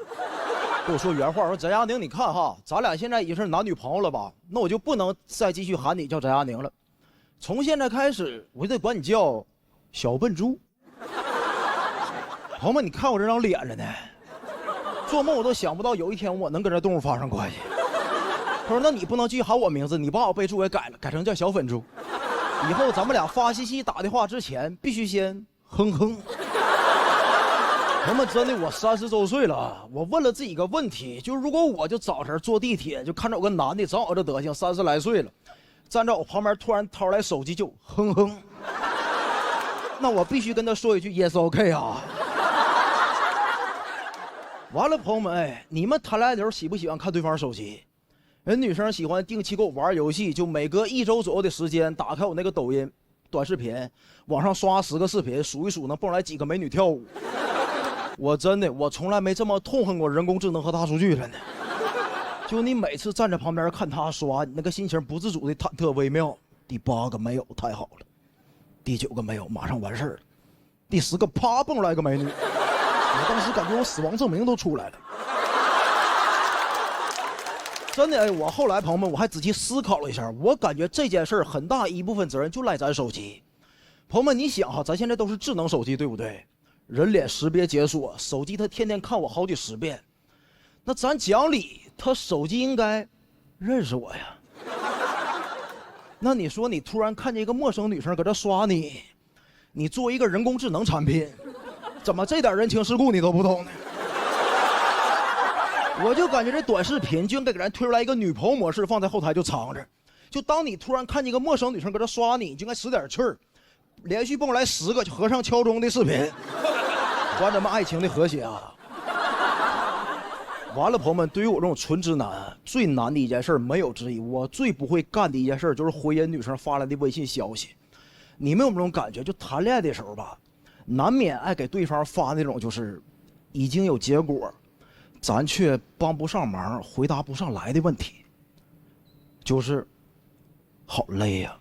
跟我说原话，说翟佳宁，你看哈，咱俩现在已经是男女朋友了吧？那我就不能再继续喊你叫翟佳宁了，从现在开始，我就得管你叫小笨猪。朋友们，你看我这张脸了呢，做梦我都想不到有一天我能跟这动物发生关系。他说：“那你不能继续喊我名字，你把我备注给改了，改成叫小粉猪。以后咱们俩发信息打电话之前，必须先哼哼。”朋友们，真的，我30周岁了，我问了自己一个问题，就是如果我就早晨坐地铁就看着有个男的，长我这德行，30来岁了，站在我旁边突然掏出来手机就哼哼，那我必须跟他说一句 Yes OK 啊。完了，朋友们，哎，你们谈恋爱的时候喜不喜欢看对方手机？人女生喜欢定期给我玩游戏，就每隔1周左右的时间，打开我那个抖音短视频，往上刷10个视频，数一数能蹦出来几个美女跳舞。我真的，我从来没这么痛恨过人工智能和大数据了呢。就你每次站在旁边看他刷，你那个心情不自主的忐忑微妙。第8个没有，太好了；第9个没有，马上完事儿了；第10个啪蹦出来个美女，我当时感觉我死亡证明都出来了。真的，哎，我后来朋友们，我还仔细思考了一下，我感觉这件事儿很大一部分责任就赖咱手机。朋友们，你想哈，咱现在都是智能手机，对不对？人脸识别解锁，手机它天天看我好几10遍，那咱讲理，他手机应该认识我呀。那你说你突然看见一个陌生女生搁这刷你，你作为一个人工智能产品，怎么这点人情世故你都不懂呢？我就感觉这短视频就应该给人推出来一个女朋友模式，放在后台就藏着。就当你突然看见一个陌生女生搁这刷你，就应该使点气儿，连续蹦出来10个就和尚敲钟的视频，还咱们爱情的和谐啊！完了，朋友们，对于我这种纯直男，最难的一件事没有之一，我最不会干的一件事就是回人女生发来的微信消息。你们有没有这种感觉？就谈恋爱的时候吧，难免爱给对方发那种就是已经有结果，咱却帮不上忙、回答不上来的问题，就是好累呀、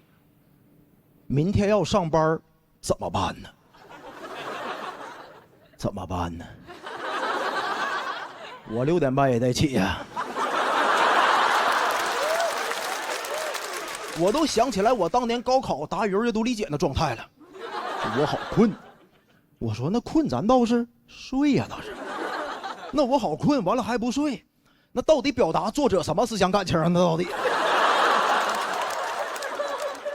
明天要上班，怎么办呢？怎么办呢？我6点半也得起呀。我都想起来我当年高考答语儿阅读理解的状态了。我好困，我说那困咱倒是睡呀，倒是。那我好困，完了还不睡，那到底表达作者什么思想感情啊？那到底？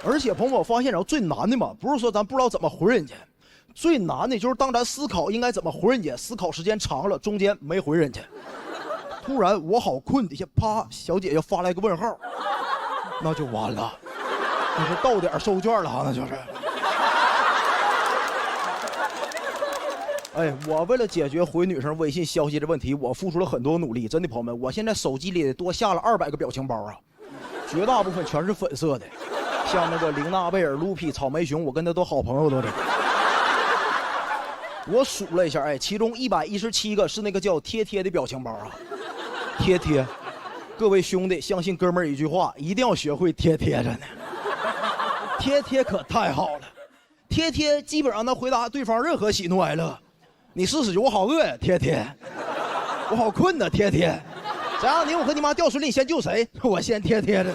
而且朋友们，我发现，然后最难的嘛，不是说咱不知道怎么回人家，最难的就是当咱思考应该怎么回人家，思考时间长了，中间没回人家，突然我好困，底下啪，小姐姐发来个问号，那就完了，那是到点收卷了哈，那就是。哎，我为了解决回女生微信消息的问题，我付出了很多努力。真的，朋友们，我现在手机里多下了200个表情包啊，绝大部分全是粉色的，像那个玲娜贝尔、卢皮、草莓熊，我跟他都好朋友都这。我数了一下，哎，其中117个是那个叫贴贴的表情包啊，贴贴。各位兄弟，相信哥们儿一句话，一定要学会贴贴着呢。贴贴可太好了，贴贴基本上能回答对方任何喜怒哀乐。你试试，我好饿呀，贴贴；我好困呐，贴贴。怎样？我和你妈掉水里，你先救谁？我先贴贴着。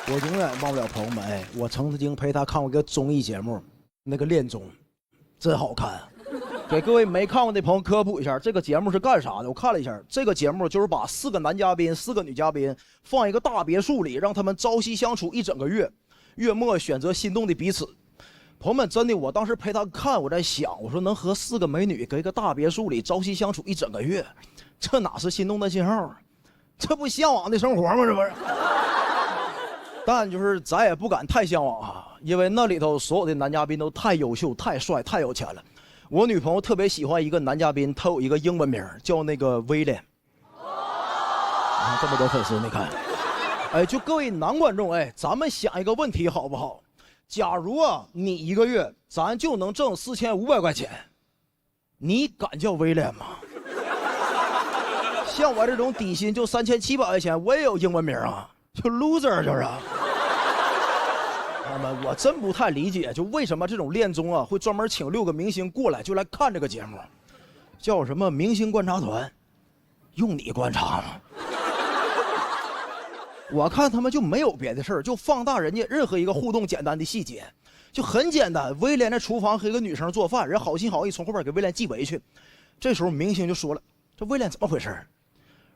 我永远忘不了朋友们，哎，我曾经陪他看过一个综艺节目，那个恋综，真好看。给各位没看过的朋友科普一下，这个节目是干啥的？我看了一下，这个节目就是把4个男嘉宾、4个女嘉宾放一个大别墅里，让他们朝夕相处1整个月。月末选择心动的彼此。朋友们，真的，我当时陪他看，我在想，我说能和4个美女搁一个大别墅里朝夕相处1整个月，这哪是心动的信号？这不向往的生活吗？这不是？但就是咱也不敢太向往啊，因为那里头所有的男嘉宾都太优秀、太帅、太有钱了。我女朋友特别喜欢一个男嘉宾，他有一个英文名叫那个威廉。啊，这么多粉丝，你看。哎，就各位男观众，哎，咱们想一个问题好不好？假如啊，你1个月咱就能挣4500块钱，你敢叫威廉吗？像我这种底薪就3700块钱，我也有英文名啊，就 loser 就是。朋友们，我真不太理解，就为什么这种恋综啊会专门请6个明星过来就来看这个节目，叫什么明星观察团，用你观察吗？我看他们就没有别的事儿，就放大人家任何一个互动简单的细节，就很简单。威廉在厨房和一个女生做饭，人好心好意从后边给威廉系围裙，这时候明星就说了：“这威廉怎么回事？”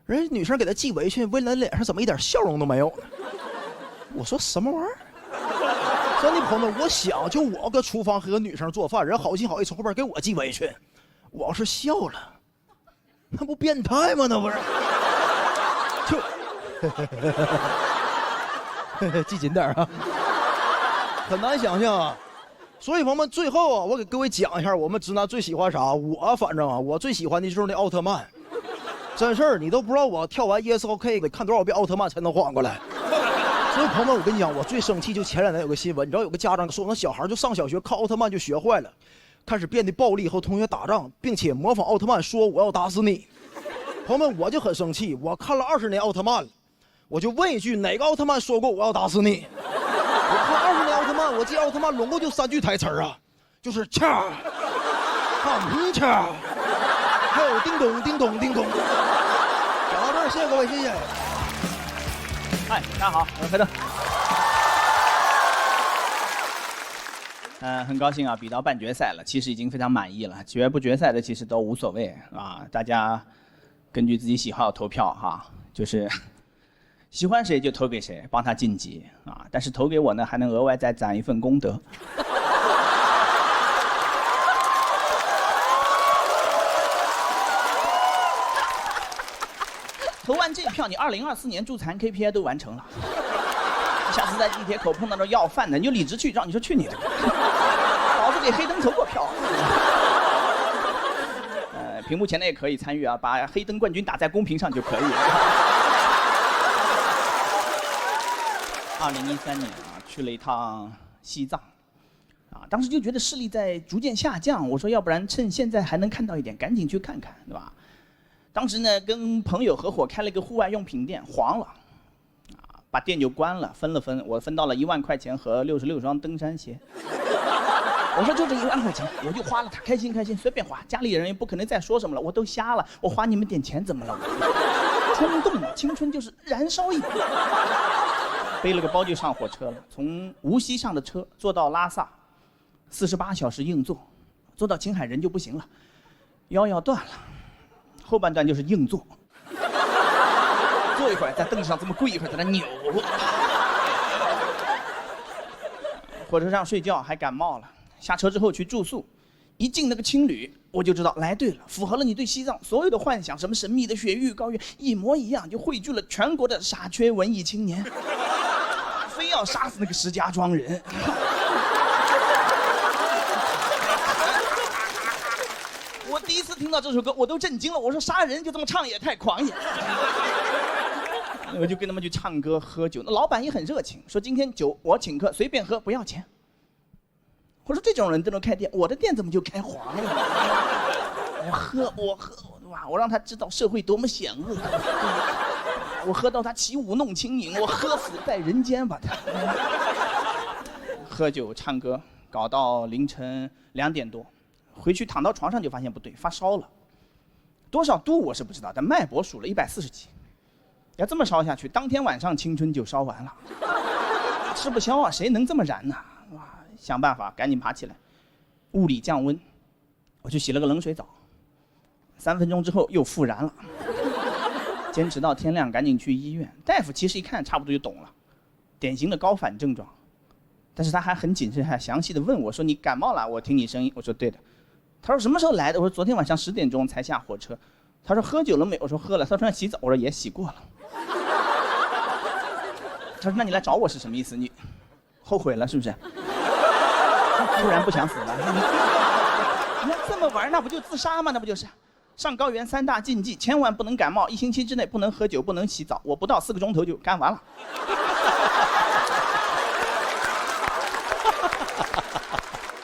人家女生给他系围裙，威廉脸上怎么一点笑容都没有呢？我说什么玩意儿？真的朋友们，我想就我搁厨房和个女生做饭，人好心好意从后边给我系围裙，我要是笑了，那不变态吗？那不是？就。记紧点啊！很难想象啊，所以朋友们，最后啊，我给各位讲一下，我们直男最喜欢啥？反正啊，我最喜欢的就是那奥特曼。真事儿，你都不知道我跳完 ESOK 得看多少遍奥特曼才能缓过来。所以朋友们，我跟你讲，我最生气就前2天有个新闻，你知道有个家长说那小孩就上小学看奥特曼就学坏了，开始变得暴力和同学打仗，并且模仿奥特曼说我要打死你。朋友们，我就很生气，我看了20年奥特曼了，我就问一句，哪个奥特曼说过我要打死你？我看20年奥特曼，我记得奥特曼拢共就3句台词啊，就是恰，恰，还有叮咚叮咚叮咚。讲到这儿，谢谢各位，谢谢。嗨，大家好，我是黑灯。很高兴啊，比到半决赛了，其实已经非常满意了。决不决赛的其实都无所谓啊，大家根据自己喜好投票哈，就是喜欢谁就投给谁，帮他晋级啊。但是投给我呢，还能额外再攒一份功德。投完这票，你2024年助残 KPI 都完成了。下次在地铁口碰到那要饭的，你就理直气壮，你说去你的！老子给黑灯投过票。屏幕前的也可以参与啊，把黑灯冠军打在公屏上就可以了。2013年啊，去了一趟西藏，啊，当时就觉得视力在逐渐下降，我说要不然趁现在还能看到一点，赶紧去看看，对吧？当时呢，跟朋友合伙开了一个户外用品店，黄了，啊，把店就关了，分了分，我分到了1万块钱和66双登山鞋。我说就这1万块钱，我就花了它，开心开心，随便花，家里人也不可能再说什么了，我都瞎了，我花你们点钱怎么了？冲动嘛，青春就是燃烧一把。背了个包就上火车了，从无锡上的车坐到拉萨，48小时硬座，坐到青海人就不行了，腰要断了。后半段就是硬座，坐一会儿在凳子上这么跪一会儿在那扭。火车上睡觉还感冒了，下车之后去住宿，一进那个青旅我就知道来对了，符合了你对西藏所有的幻想，什么神秘的雪域高原一模一样，就汇聚了全国的傻缺文艺青年，非要杀死那个石家庄人。我第一次听到这首歌，我都震惊了。我说杀人就这么唱也太狂野了。我就跟他们去唱歌喝酒，那老板也很热情，说今天酒我请客，随便喝不要钱。我说这种人都能开店，我的店怎么就开黄了？我喝，哇！我让他知道社会多么险恶。我喝到他起舞弄清影，我喝死在人间吧他。喝酒唱歌搞到凌晨2点多。回去躺到床上就发现不对，发烧了，多少度我是不知道，但脉搏数了140几，要这么烧下去，当天晚上青春就烧完了，吃不消啊，谁能这么燃呢？哇，想办法赶紧爬起来，物理降温，我去洗了个冷水澡，3分钟之后又复燃了，坚持到天亮，赶紧去医院，大夫其实一看差不多就懂了，典型的高反症状，但是他还很谨慎，还详细的问我说你感冒了？我听你声音，我说对的。他说什么时候来的？我说昨天晚上10点钟才下火车。他说喝酒了没？我说喝了。他说洗澡，我说也洗过了。他说那你来找我是什么意思？你后悔了是不是？突然不想死了？你要这么玩，那不就自杀吗？那不就是上高原3大禁忌，千万不能感冒，1星期之内不能喝酒，不能洗澡。我不到4个钟头就干完了。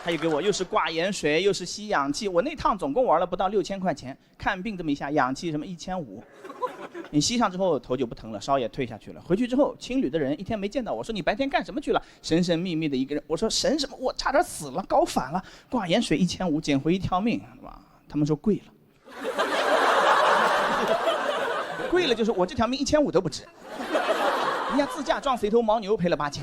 他又给我又是挂盐水又是吸氧气，我那趟总共玩了不到6000块钱，看病这么一下，氧气什么1500，你吸上之后头就不疼了，烧也退下去了。回去之后，青旅的人1天没见到我，说你白天干什么去了？神神秘秘的一个人，我说神什么？我差点死了，搞反了，挂盐水1500，捡回1条命，是吧？他们说贵了，贵了就是我这条命1500都不值，人家自驾撞死一头牦牛赔了8000。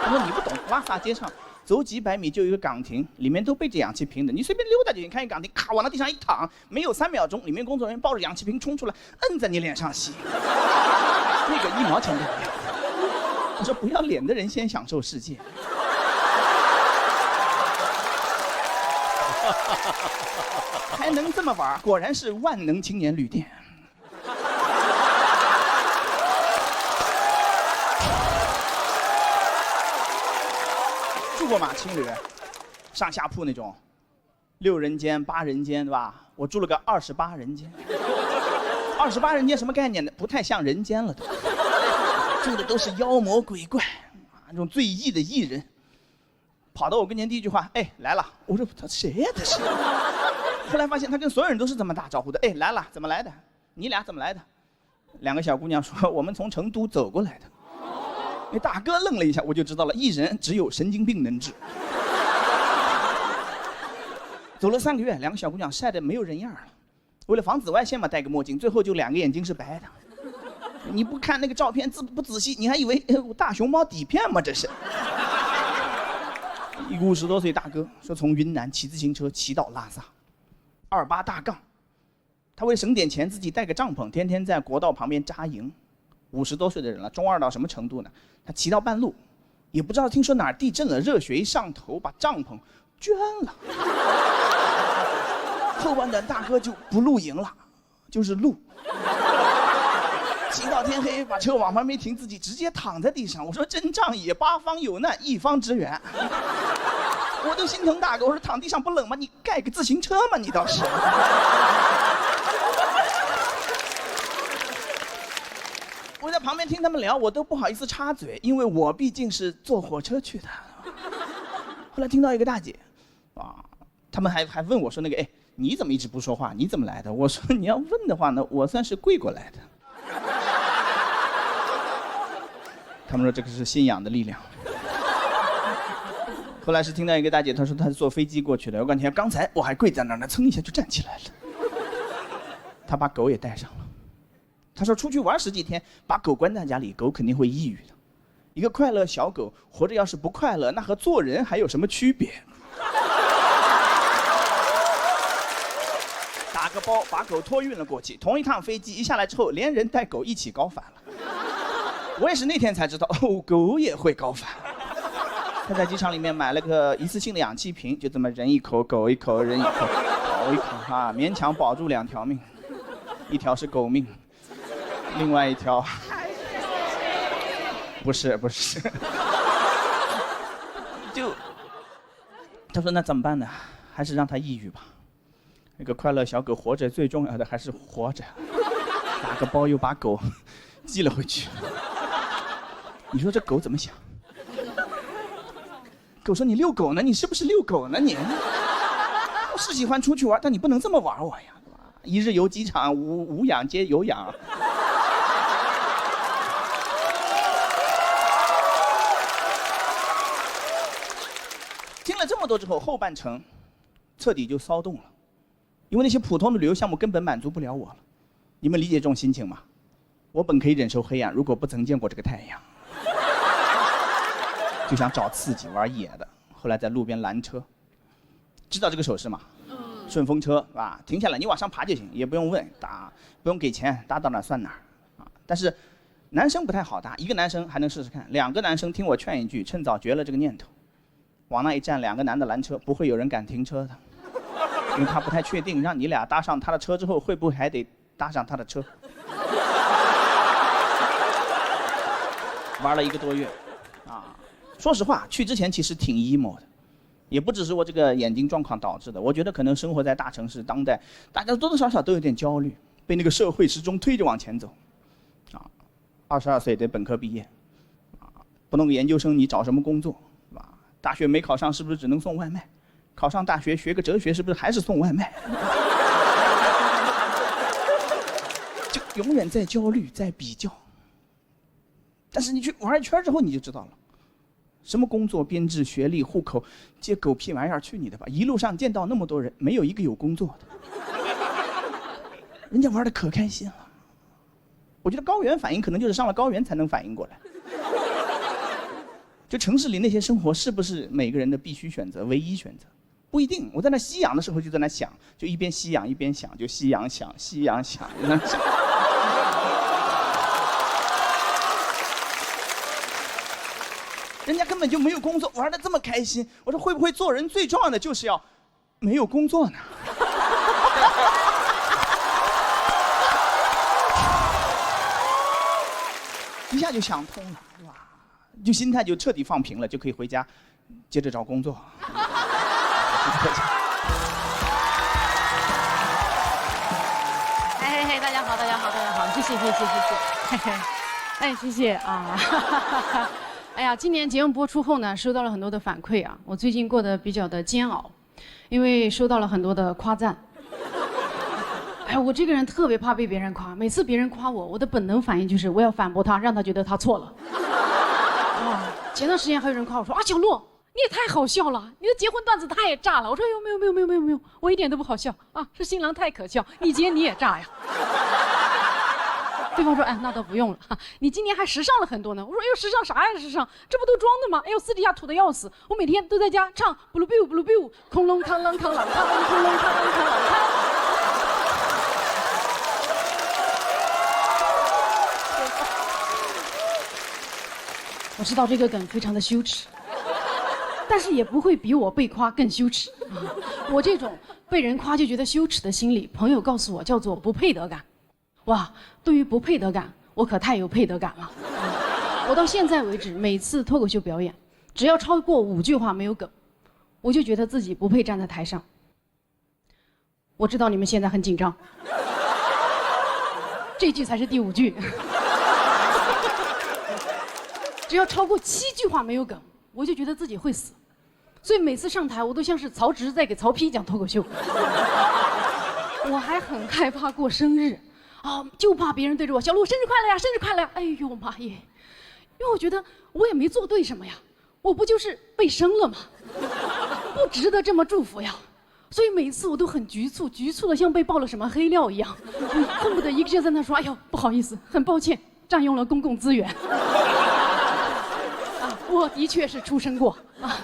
他说你不懂，拉萨街上。走几百米就有一个岗亭，里面都备着氧气瓶的，你随便溜达就行。看一岗亭，咔往那地上一躺，没有3秒钟，里面工作人员抱着氧气瓶冲出来，摁在你脸上吸，那个1毛钱都不要。我说不要脸的人先享受世界。还能这么玩，果然是万能青年旅店。住过吗？青旅？上下铺那种，6人间、8人间，对吧？我住了个28人间。28人间什么概念呢？不太像人间了都，住的都是妖魔鬼怪，那种最异的异人。跑到我跟前第一句话，哎，来了。我说他谁呀？这是。后来发现他跟所有人都是这么打招呼的，哎，来了，怎么来的？你俩怎么来的？2个小姑娘说，我们从成都走过来的。那大哥愣了一下，我就知道了，艺人只有神经病能治。走了3个月，2个小姑娘晒得没有人样了。为了防紫外线嘛，戴个墨镜，最后就2个眼睛是白的。你不看那个照片不仔细，你还以为大熊猫底片吗？这是。一个50多岁大哥说，从云南骑自行车骑到拉萨，28大杠。他为省点钱，自己带个帐篷，天天在国道旁边扎营。50多岁的人了，中二到什么程度呢？他骑到半路，也不知道听说哪儿地震了，热血一上头，把帐篷捐了。后半段大哥就不露营了，就是露。骑到天黑，把车往旁边停，自己直接躺在地上。我说真仗义，8方有难一方支援。我都心疼大哥，我说躺地上不冷吗？你盖个自行车吗？你倒是。我在旁边听他们聊，我都不好意思插嘴，因为我毕竟是坐火车去的。后来听到一个大姐，他们还问我说，那个，哎，你怎么一直不说话？你怎么来的？我说你要问的话呢，我算是跪过来的。他们说这个是信仰的力量。后来是听到一个大姐，她说她是坐飞机过去的。我感觉刚才我还跪在那儿呢，噌一下就站起来了。她把狗也带上了。她说出去玩10几天，把狗关在家里，狗肯定会抑郁的。一个快乐小狗活着要是不快乐，那和做人还有什么区别？打个包把狗托运了过去，同一趟飞机一下来之后，连人带狗一起高反了。我也是那天才知道，哦，狗也会高反。他在机场里面买了个一次性的氧气瓶，就这么人一口，狗一口，人一口，狗一口啊，勉强保住2条命，一条是狗命，另外一条不是，就他说那怎么办呢？还是让他抑郁吧。那个快乐小狗活着最重要的还是活着，打个包又把狗寄了回去。你说这狗怎么想？狗说你遛狗呢，你是不是遛狗呢你？我是喜欢出去玩，但你不能这么玩我呀，对吧？1日游机场，无氧皆有氧。听了这么多之后，后半程彻底就骚动了，因为那些普通的旅游项目根本满足不了我了。你们理解这种心情吗？我本可以忍受黑暗，如果不曾见过这个太阳。就想找刺激玩野的，后来在路边拦车，知道这个手势吗？顺风车是吧？停下来，你往上爬就行，也不用问不用给钱，搭到哪算哪啊。但是男生不太好搭，一个男生还能试试看，2个男生听我劝一句，趁早绝了这个念头。往那一站，2个男的拦车，不会有人敢停车的，因为他不太确定，让你俩搭上他的车之后，会不会还得搭上他的车？玩了1个多月，说实话，去之前其实挺 emo 的，也不只是我这个眼睛状况导致的。我觉得可能生活在大城市，当代大家多多少少都有点焦虑，被那个社会始终推着往前走。22岁得本科毕业，不弄个研究生你找什么工作，是吧？大学没考上是不是只能送外卖？考上大学学个哲学是不是还是送外卖？就永远在焦虑，在比较。但是你去玩一圈之后，你就知道了。什么工作、编制、学历、户口，这些狗屁玩意儿，去你的吧！一路上见到那么多人，没有一个有工作的，人家玩的可开心了。我觉得高原反应可能就是上了高原才能反应过来。就城市里那些生活是不是每个人的必须选择、唯一选择？不一定。我在那吸氧的时候就在那想，就一边吸氧一边想，就吸氧想，吸氧想，就那想。人家根本就没有工作，玩得这么开心。我说会不会做人最重要的就是要没有工作呢？一下就想通了，是吧？就心态就彻底放平了，就可以回家接着找工作。不客气。嘿嘿，大家好，大家好，大家好，谢谢，嘿嘿，哎，谢谢啊。哎呀，今年节目播出后呢，收到了很多的反馈啊，我最近过得比较的煎熬，因为收到了很多的夸赞。哎，我这个人特别怕被别人夸，每次别人夸我，我的本能反应就是我要反驳他，让他觉得他错了。啊，前段时间还有人夸我说啊，小洛，你也太好笑了，你的结婚段子太炸了。我说哟，没有，我一点都不好笑啊，是新郎太可笑，你结你也炸呀。对方说，哎，那倒不用了，你今年还时尚了很多呢。我说，哎呦，时尚啥呀时尚，这不都装的吗？哎呦，私底下土的要死，我每天都在家唱 blue biu blue biu， 空隆康啷康啷康，空隆康啷康啷康。我知道这个梗非常的羞耻，但是也不会比我被夸更羞耻。我这种被人夸就觉得羞耻的心理，朋友告诉我叫做不配得感。哇，对于不配得感，我可太有配得感了。我到现在为止，每次脱口秀表演，只要超过5句话没有梗，我就觉得自己不配站在台上。我知道你们现在很紧张，这句才是第5句。只要超过7句话没有梗，我就觉得自己会死，所以每次上台我都像是曹植在给曹丕讲脱口秀。我还很害怕过生日，啊，就怕别人对着我小鹿生日快乐呀，生日快乐呀！哎呦妈耶，因为我觉得我也没做对什么呀，我不就是被生了吗？不值得这么祝福呀。所以每次我都很局促，局促的像被爆了什么黑料一样，恨不得一个劲在那说：“哎呦，不好意思，很抱歉，占用了公共资源。”我的确是出生过啊，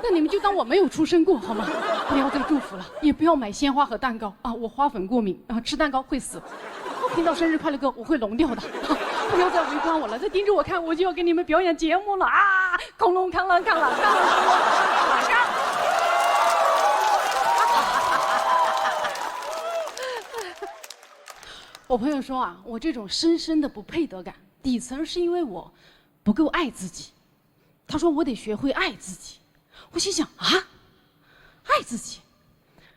那你们就当我没有出生过好吗？不要再祝福了，也不要买鲜花和蛋糕啊，我花粉过敏啊，吃蛋糕会死。听到生日快乐歌我会聋掉的，不要再围观我了，再盯着我看，我就要给你们表演节目了啊！空隆康啷康啷康啷。我朋友说啊，我这种深深的不配得感，底层是因为我不够爱自己。他说我得学会爱自己，我心想啊，爱自己，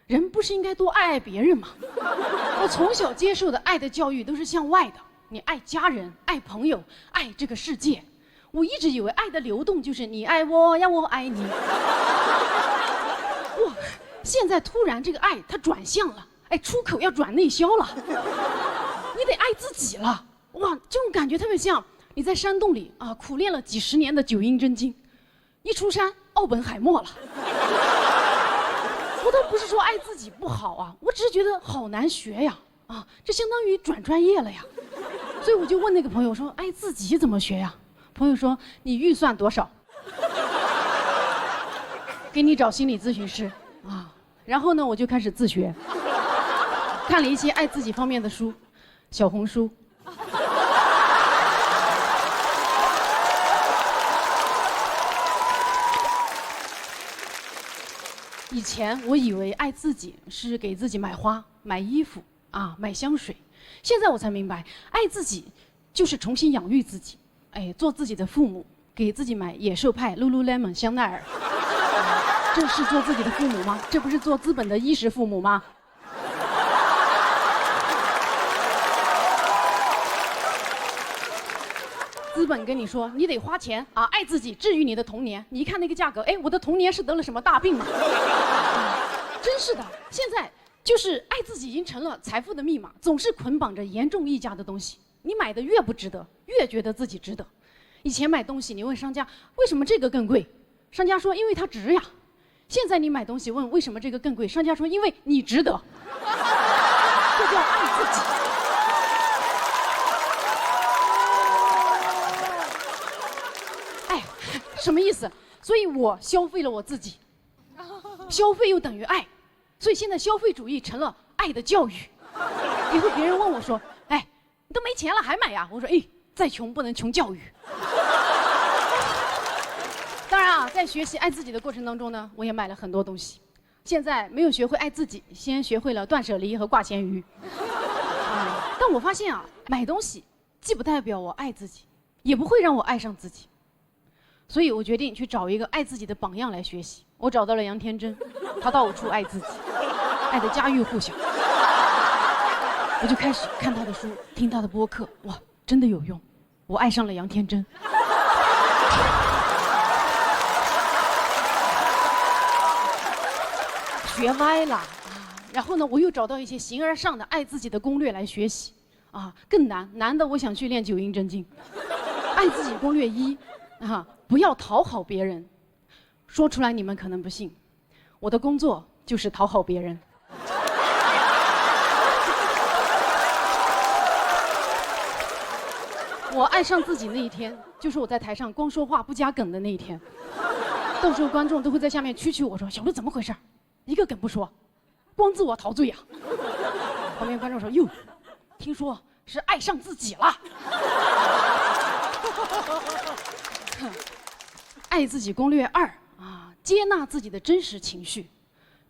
人不是应该多爱爱别人吗？我从小接受的爱的教育都是向外的，你爱家人，爱朋友，爱这个世界。我一直以为爱的流动就是你爱我呀，我爱你。哇，现在突然这个爱它转向了，哎，出口要转内销了，你得爱自己了。哇，这种感觉特别像你在山洞里啊，苦练了几10年的9阴真经，一出山奥本海默了。我倒不是说爱自己不好啊，我只是觉得好难学呀，啊，这相当于转专业了呀。所以我就问那个朋友说，爱自己怎么学呀？朋友说，你预算多少？给你找心理咨询师啊。然后呢，我就开始自学，看了一些爱自己方面的书，小红书。以前我以为爱自己是给自己买花、买衣服啊、买香水，现在我才明白，爱自己就是重新养育自己，哎，做自己的父母，给自己买野兽派、Lululemon、香奈儿，这是做自己的父母吗？这不是做资本的衣食父母吗？资本跟你说，你得花钱啊，爱自己，治愈你的童年。你一看那个价格，哎，我的童年是得了什么大病吗？真是的，现在就是爱自己已经成了财富的密码，总是捆绑着严重溢价的东西。你买的越不值得，越觉得自己值得。以前买东西，你问商家为什么这个更贵，商家说因为它值呀。现在你买东西问为什么这个更贵，商家说因为你值得。这叫爱自己。什么意思？所以我消费了我自己，消费又等于爱，所以现在消费主义成了爱的教育。以后别人问我说：“哎，你都没钱了还买呀？”我说：“哎，再穷不能穷教育。”当然啊，在学习爱自己的过程当中呢，我也买了很多东西。现在没有学会爱自己，先学会了断舍离和挂咸鱼。但我发现啊，买东西既不代表我爱自己，也不会让我爱上自己。所以我决定去找一个爱自己的榜样来学习。我找到了杨天真，她到处爱自己，爱得家喻户晓。我就开始看她的书，听她的播客，哇，真的有用。我爱上了杨天真。学歪了啊！然后呢，我又找到一些形而上的爱自己的攻略来学习啊，更难的，我想去练9阴真经。爱自己攻略1啊，不要讨好别人。说出来你们可能不信，我的工作就是讨好别人。我爱上自己那一天，就是我在台上光说话不加梗的那一天。到时候观众都会在下面蛐我说：“小鹿怎么回事？一个梗不说，光自我陶醉呀。”旁边观众说：“哟，听说是爱上自己了。”爱自己攻略2啊，接纳自己的真实情绪，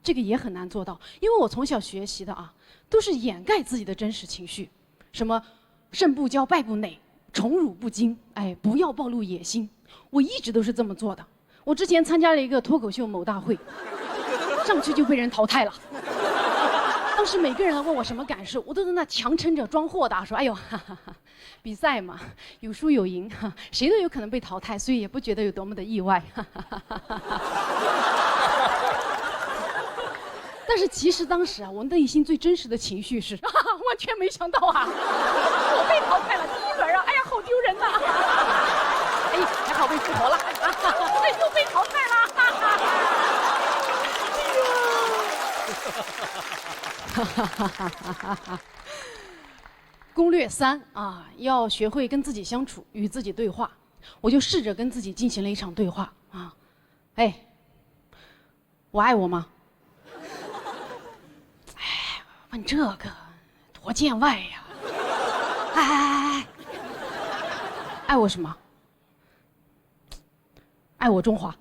这个也很难做到，因为我从小学习的啊，都是掩盖自己的真实情绪，什么胜不骄败不馁，宠辱不惊，哎，不要暴露野心，我一直都是这么做的。我之前参加了一个脱口秀某大会，上去就被人淘汰了。当时每个人来问我什么感受，我都在那强撑着装豁达说：“哎呦，哈哈哈，比赛嘛，有输有赢，哈，谁都有可能被淘汰，所以也不觉得有多么的意外。”但是其实当时啊，我内心最真实的情绪是：完全没想到啊，我被淘汰了第1轮啊！哎呀，好丢人呐！哎，还好被复活了，哎，又被淘汰了。攻略3啊，要学会跟自己相处，与自己对话。我就试着跟自己进行了一场对话啊，哎，我爱我吗？哎，问这个多见外呀！哎，爱我什么？爱我中华。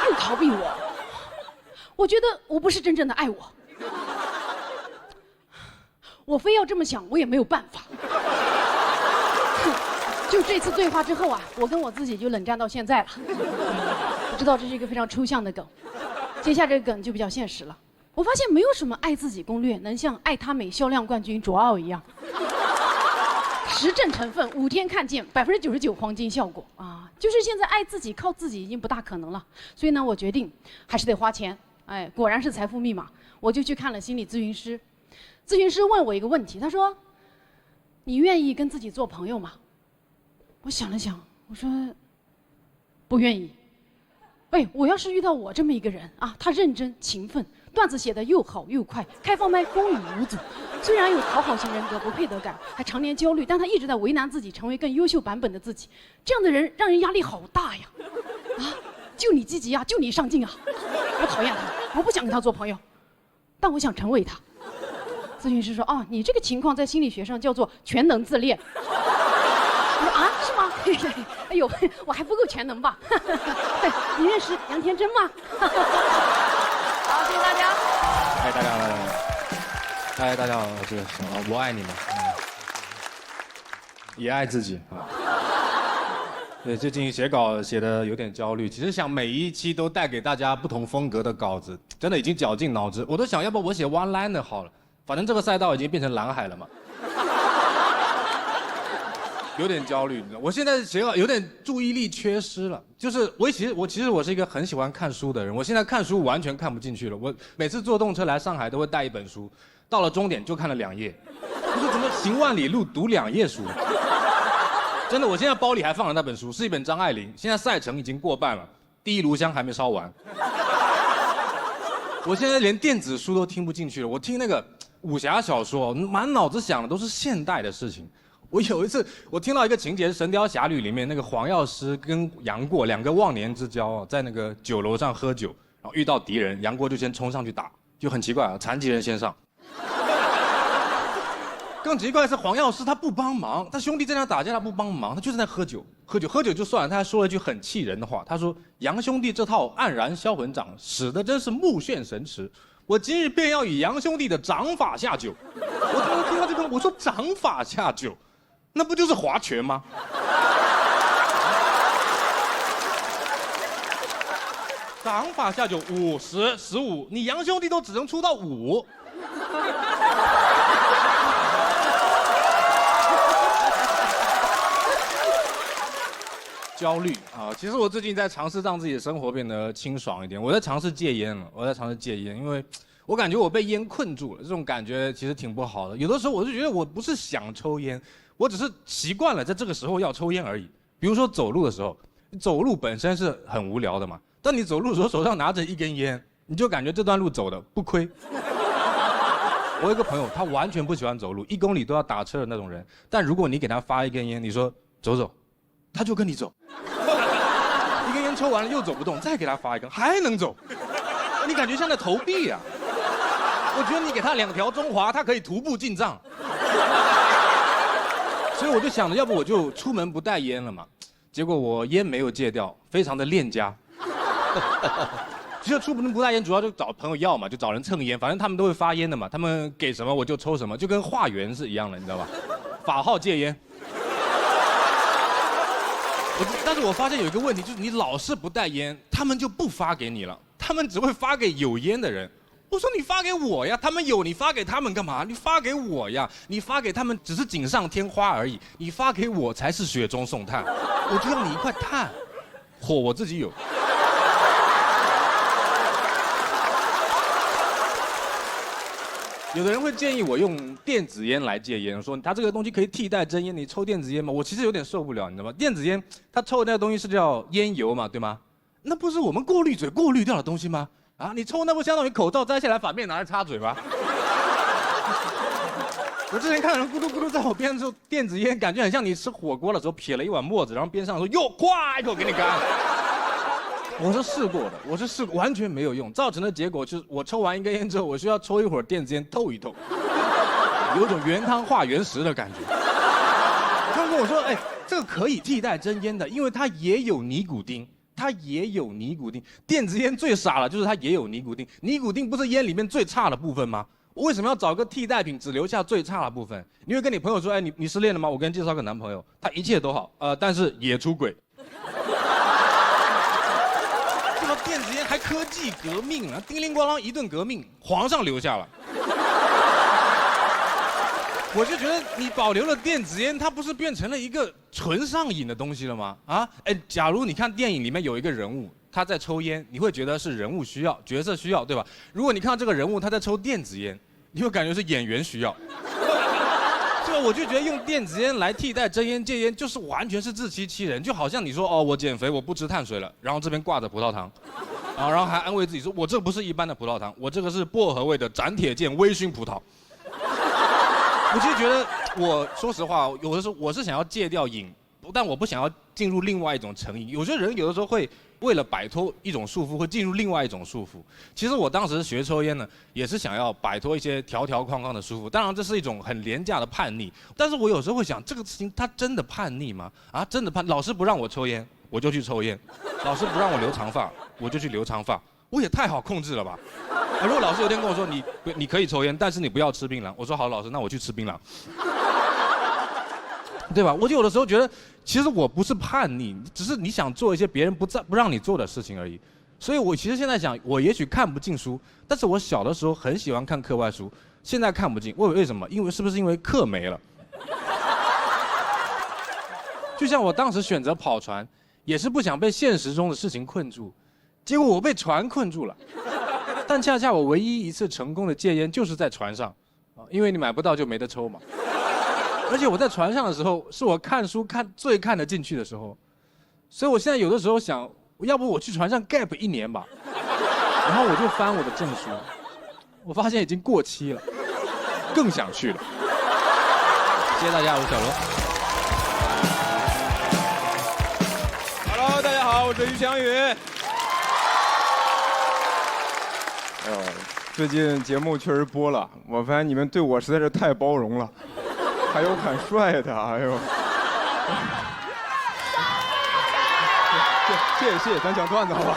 又逃避我。我觉得我不是真正的爱我。我非要这么想，我也没有办法。就这次对话之后啊，我跟我自己就冷战到现在了。我知道这是一个非常抽象的梗，接下这个梗就比较现实了。我发现没有什么爱自己攻略能像爱他美销量冠军卓奥一样，实证成分5天看见99%黄金效果啊！就是现在爱自己靠自己已经不大可能了，所以呢，我决定还是得花钱。哎，果然是财富密码，我就去看了心理咨询师。咨询师问我一个问题，他说：“你愿意跟自己做朋友吗？”我想了想，我说：“不愿意。”哎，我要是遇到我这么一个人啊，他认真勤奋，段子写得又好又快，开放麦风雨无阻，虽然有讨好型人格、不配得感，还常年焦虑，但他一直在为难自己，成为更优秀版本的自己。这样的人让人压力好大呀！啊，就你积极啊，就你上进啊！我讨厌他，我不想跟他做朋友，但我想成为他。咨询师说：“哦，你这个情况在心理学上叫做全能自恋。”我说：“啊，是吗？哎呦，我还不够全能吧？你认识杨天真吗？”好，谢谢大家。哎，大家好，哎，大家好，这个我爱你们，也爱自己啊。对，最近写稿写的有点焦虑，其实想每一期都带给大家不同风格的稿子，真的已经绞尽脑汁。我都想要不我写 one liner 好了，反正这个赛道已经变成蓝海了嘛。有点焦虑，你知道，我现在写稿有点注意力缺失了。就是我其实我是一个很喜欢看书的人，我现在看书完全看不进去了。我每次坐动车来上海都会带一本书，到了终点就看了2页。我说怎么行万里路读2页书？真的，我现在包里还放了那本书，是一本张爱玲，现在赛程已经过半了，第一炉香还没烧完。我现在连电子书都听不进去了，我听那个武侠小说，满脑子想的都是现代的事情。我有一次，我听到一个情节，《神雕侠侣》里面那个黄药师跟杨过2个忘年之交，在那个酒楼上喝酒，然后遇到敌人，杨过就先冲上去打，就很奇怪啊，残疾人先上。更奇怪的是黄药师他不帮忙，他兄弟在那打架他不帮忙，他就是在喝酒就算了，他还说了一句很气人的话，他说：“杨兄弟这套黯然销魂掌，使得真是目眩神驰。我今日便要以杨兄弟的掌法下酒。”我当时听到这个，我说掌法下酒，那不就是划拳吗？掌法下酒5、10、15，你杨兄弟都只能出到5。焦虑啊！其实我最近在尝试让自己的生活变得清爽一点，我在尝试戒烟了，因为我感觉我被烟困住了，这种感觉其实挺不好的。有的时候我就觉得我不是想抽烟，我只是习惯了在这个时候要抽烟而已。比如说走路的时候，走路本身是很无聊的嘛，当你走路的时候手上拿着一根烟，你就感觉这段路走的不亏。我有一个朋友，他完全不喜欢走路，1公里都要打车的那种人，但如果你给他发一根烟，你说走走，他就跟你走。一根烟抽完了又走不动，再给他发一根还能走，你感觉像在投币啊！我觉得你给他2条中华，他可以徒步进藏。所以我就想着，要不我就出门不带烟了嘛。结果我烟没有戒掉，非常的恋家。其实出门不带烟，主要就找朋友要嘛，就找人蹭烟，反正他们都会发烟的嘛，他们给什么我就抽什么，就跟化缘是一样的，你知道吧？法号戒烟。但是我发现有一个问题，就是你老是不带烟，他们就不发给你了，他们只会发给有烟的人。我说你发给我呀，他们有你发给他们干嘛？你发给我呀，你发给他们只是锦上添花而已，你发给我才是雪中送炭，我就要你一块炭，火我自己有。有的人会建议我用电子烟来戒烟，说它这个东西可以替代真烟，你抽电子烟吗？我其实有点受不了，你知道吗？电子烟它抽的那个东西是叫烟油嘛，对吗？那不是我们过滤嘴过滤掉的东西吗？啊，你抽那不相当于口罩摘下来反面拿来插嘴吗？我之前看人咕嘟咕嘟在我边上抽电子烟，感觉很像你吃火锅的时候撇了一碗沫子，然后边上说哟，咵一口给你干。我是试过的，完全没有用，造成的结果就是我抽完一根烟之后，我需要抽一会儿电子烟透一透，有种原汤化原食的感觉。他们跟我说，哎，这个可以替代真烟的，因为它也有尼古丁。电子烟最傻了，就是它也有尼古丁。尼古丁不是烟里面最差的部分吗？我为什么要找个替代品，只留下最差的部分？你会跟你朋友说，哎，你失恋了吗？我给你介绍个男朋友，他一切都好，但是也出轨。这个电子烟还科技革命啊，叮铃咣啷一顿革命，皇上留下了。我就觉得你保留了电子烟，它不是变成了一个纯上瘾的东西了吗？啊，哎，假如你看电影里面有一个人物他在抽烟，你会觉得是人物需要、角色需要，对吧？如果你看到这个人物他在抽电子烟，你会感觉是演员需要。这个我就觉得用电子烟来替代真烟戒烟，就是完全是自欺欺人，就好像你说哦，我减肥我不吃碳水了，然后这边挂着葡萄糖，然后还安慰自己说我这不是一般的葡萄糖，我这个是薄荷味的斩铁剑微醺葡萄。我其实觉得，我说实话，有的时候我是想要戒掉瘾，但我不想要进入另外一种成瘾。有些人有的时候会为了摆脱一种束缚，会进入另外一种束缚。其实我当时学抽烟呢，也是想要摆脱一些条条框框的束缚。当然，这是一种很廉价的叛逆。但是我有时候会想，这个事情它真的叛逆吗？啊，真的老师不让我抽烟，我就去抽烟；老师不让我留长发，我就去留长发。我也太好控制了吧？如果老师有天跟我说你可以抽烟，但是你不要吃槟榔，我说好，老师，那我去吃槟榔，对吧？我就有的时候觉得，其实我不是叛逆，只是你想做一些别人不让你做的事情而已。所以我其实现在想，我也许看不进书，但是我小的时候很喜欢看课外书，现在看不进。为什么？是不是因为课没了？就像我当时选择跑船，也是不想被现实中的事情困住。结果我被船困住了，但恰恰我唯一一次成功的戒烟就是在船上，因为你买不到就没得抽嘛。而且我在船上的时候，是我看书最看得进去的时候，所以我现在有的时候想，要不我去船上 gap 1年吧，然后我就翻我的证书，我发现已经过期了，更想去了。谢谢大家，我是小罗。Hello， 大家好，我是于翔宇。最近节目确实播了，我发现你们对我实在是太包容了，还有很帅的，哎呦，谢谢，咱讲段子好吧？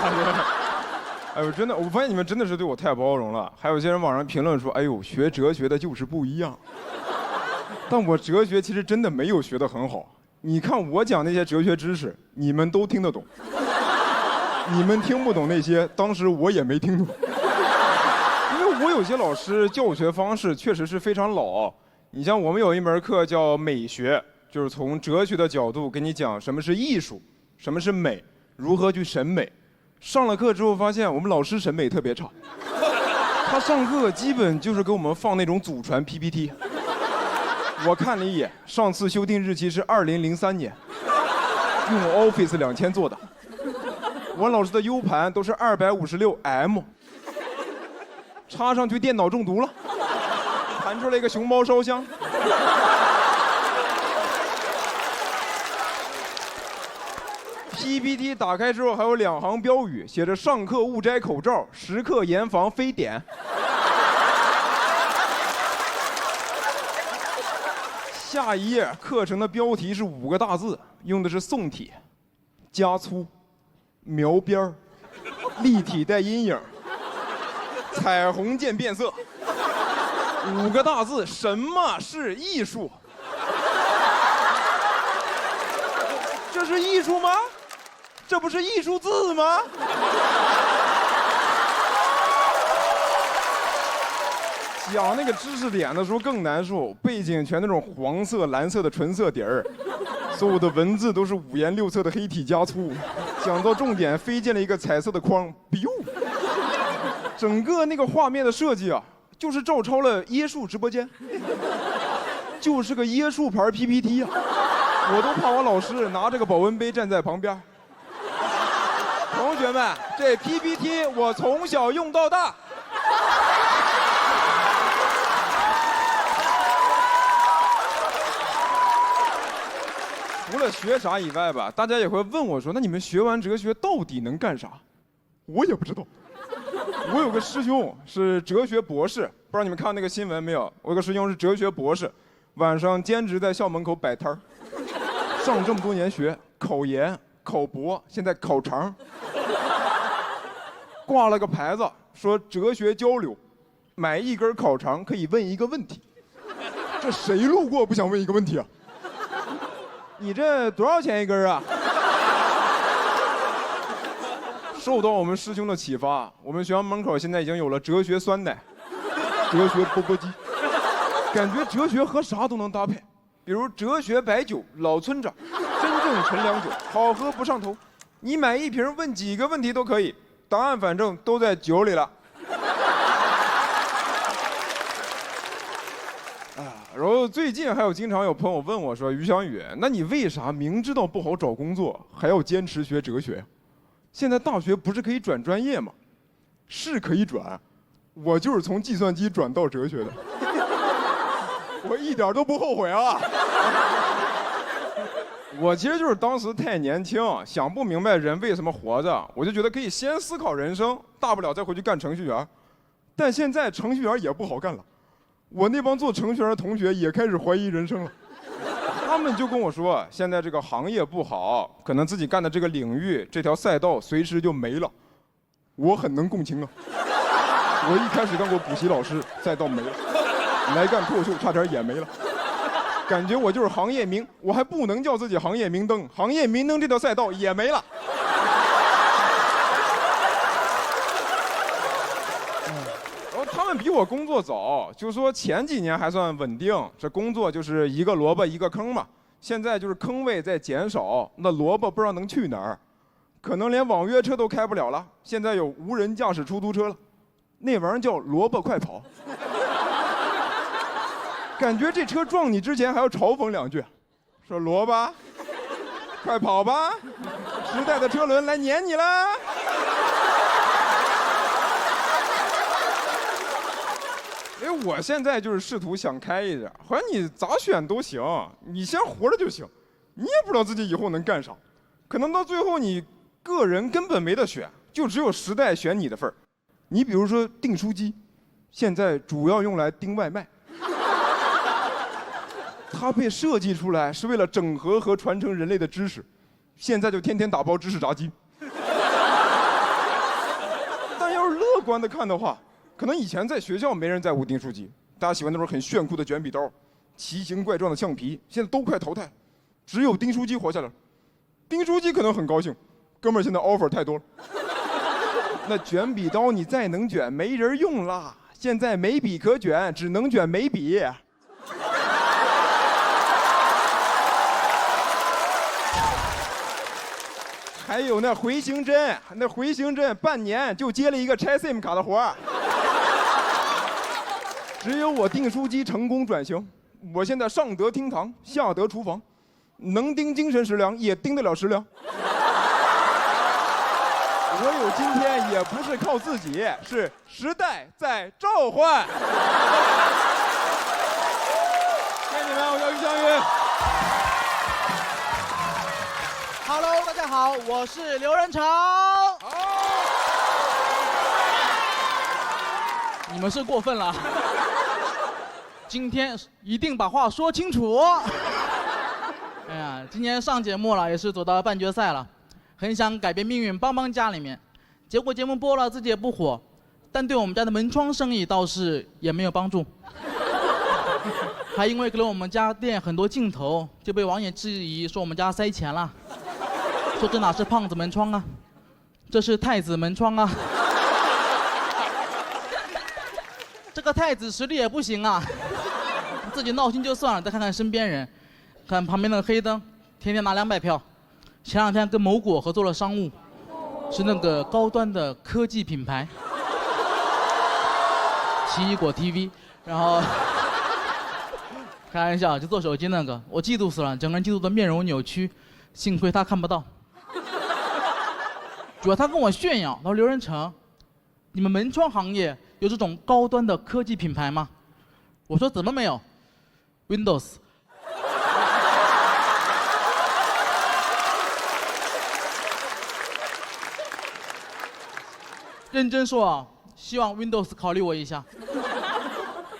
哎呦，真的，我发现你们真的是对我太包容了。还有些人网上评论说，哎呦，学哲学的就是不一样。但我哲学其实真的没有学得很好。你看我讲那些哲学知识，你们都听得懂。你们听不懂那些，当时我也没听懂。因为我有些老师教学方式确实是非常老。你像我们有一门课叫美学，就是从哲学的角度给你讲什么是艺术，什么是美，如何去审美。上了课之后发现我们老师审美特别差，他上课基本就是给我们放那种祖传 PPT。我看了一眼，上次修订日期是2003年，用 Office 2000做的。我老师的 U 盘都是256M， 插上去电脑中毒了，弹出来一个熊猫烧香。PPT 打开之后还有2行标语，写着上课勿摘口罩，时刻严防非典。下一页课程的标题是5个大字，用的是宋体，加粗、描边儿、立体带阴影、彩虹渐变色。5个大字，什么是艺术？这是艺术吗？这不是艺术字吗？讲那个知识点的时候更难受，背景全那种黄色、蓝色的纯色底儿，所有的文字都是5颜6色的黑体加粗。讲到重点，飞进了一个彩色的框 ，biu。整个那个画面的设计啊，就是照抄了椰树直播间，就是个椰树牌 PPT 啊。我都怕我老师拿着个保温杯站在旁边。同学们，这 PPT 我从小用到大。除了学啥以外吧，大家也会问我说，那你们学完哲学到底能干啥？我也不知道。我有个师兄是哲学博士，不知道你们看那个新闻没有？我有个师兄是哲学博士，晚上兼职在校门口摆摊儿，上这么多年学，考研、考博，现在考肠，挂了个牌子说哲学交流，买1根烤肠可以问1个问题。这谁路过不想问1个问题啊？你这多少钱1根啊？受到我们师兄的启发，我们学校门口现在已经有了哲学酸奶、哲学钵钵鸡，感觉哲学和啥都能搭配，比如哲学白酒、老村长、真正纯粮酒，好喝不上头。你买1瓶，问几个问题都可以，答案反正都在酒里了。然后最近还有经常有朋友问我说：“于翔宇，那你为啥明知道不好找工作，还要坚持学哲学？现在大学不是可以转专业吗？”是可以转，我就是从计算机转到哲学的，我一点都不后悔啊。我其实就是当时太年轻，想不明白人为什么活着，我就觉得可以先思考人生，大不了再回去干程序员。但现在程序员也不好干了。我那帮做程序员的同学也开始怀疑人生了，他们就跟我说，现在这个行业不好，可能自己干的这个领域、这条赛道随时就没了。我很能共情啊，我一开始干过补习老师，赛道没了，来干脱口秀差点也没了，感觉我就是行业明，我还不能叫自己行业明灯，行业明灯这条赛道也没了。他们比我工作早，就说前几年还算稳定，这工作就是1个萝卜1个坑嘛。现在就是坑位在减少，那萝卜不知道能去哪儿，可能连网约车都开不了了。现在有无人驾驶出租车了，那玩意儿叫萝卜快跑。感觉这车撞你之前还要嘲讽2句，说萝卜，快跑吧，时代的车轮来撵你啦。因为我现在就是试图想开一点，好像你咋选都行，你先活着就行，你也不知道自己以后能干啥，可能到最后你个人根本没得选，就只有时代选你的份儿。你比如说订书机，现在主要用来订外卖，它被设计出来是为了整合和传承人类的知识，现在就天天打包芝士炸鸡。但要是乐观的看的话，可能以前在学校没人在乎订书机，大家喜欢那种很炫酷的卷笔刀、奇形怪状的橡皮，现在都快淘汰，只有订书机活下来了。订书机可能很高兴，哥们儿现在 offer 太多了。那卷笔刀你再能卷，没人用了。现在没笔可卷，只能卷眉笔。还有那回形针，那回形针半年就接了一个拆 SIM 卡的活儿。只有我订书机成功转型，我现在上得厅堂，下得厨房，能盯精神食粮，也盯得了食粮。我有今天也不是靠自己，是时代在召唤。谢谢你们，我叫于翔宇。Hello， 大家好，我是刘仁成。你们是过分了，今天一定把话说清楚。哎呀，今年上节目了，也是走到半决赛了，很想改变命运，帮帮家里面，结果节目播了，自己也不火，但对我们家的门窗生意倒是也没有帮助。还因为给了我们家店很多镜头，就被网友质疑说我们家塞钱了。说这哪是胖子门窗啊，这是太子门窗啊！这个太子实力也不行啊，自己闹心就算了，再看看身边人，看旁边那个黑灯，天天拿200票。前2天跟某果合作了商务，是那个高端的科技品牌，奇异果 TV， 然后开玩笑就做手机那个，我嫉妒死了，整个人嫉妒的面容扭曲，幸亏他看不到。主要他跟我炫耀，他说刘仁成，你们门窗行业有这种高端的科技品牌吗？我说怎么没有 ？Windows。认真说啊，希望 Windows 考虑我一下，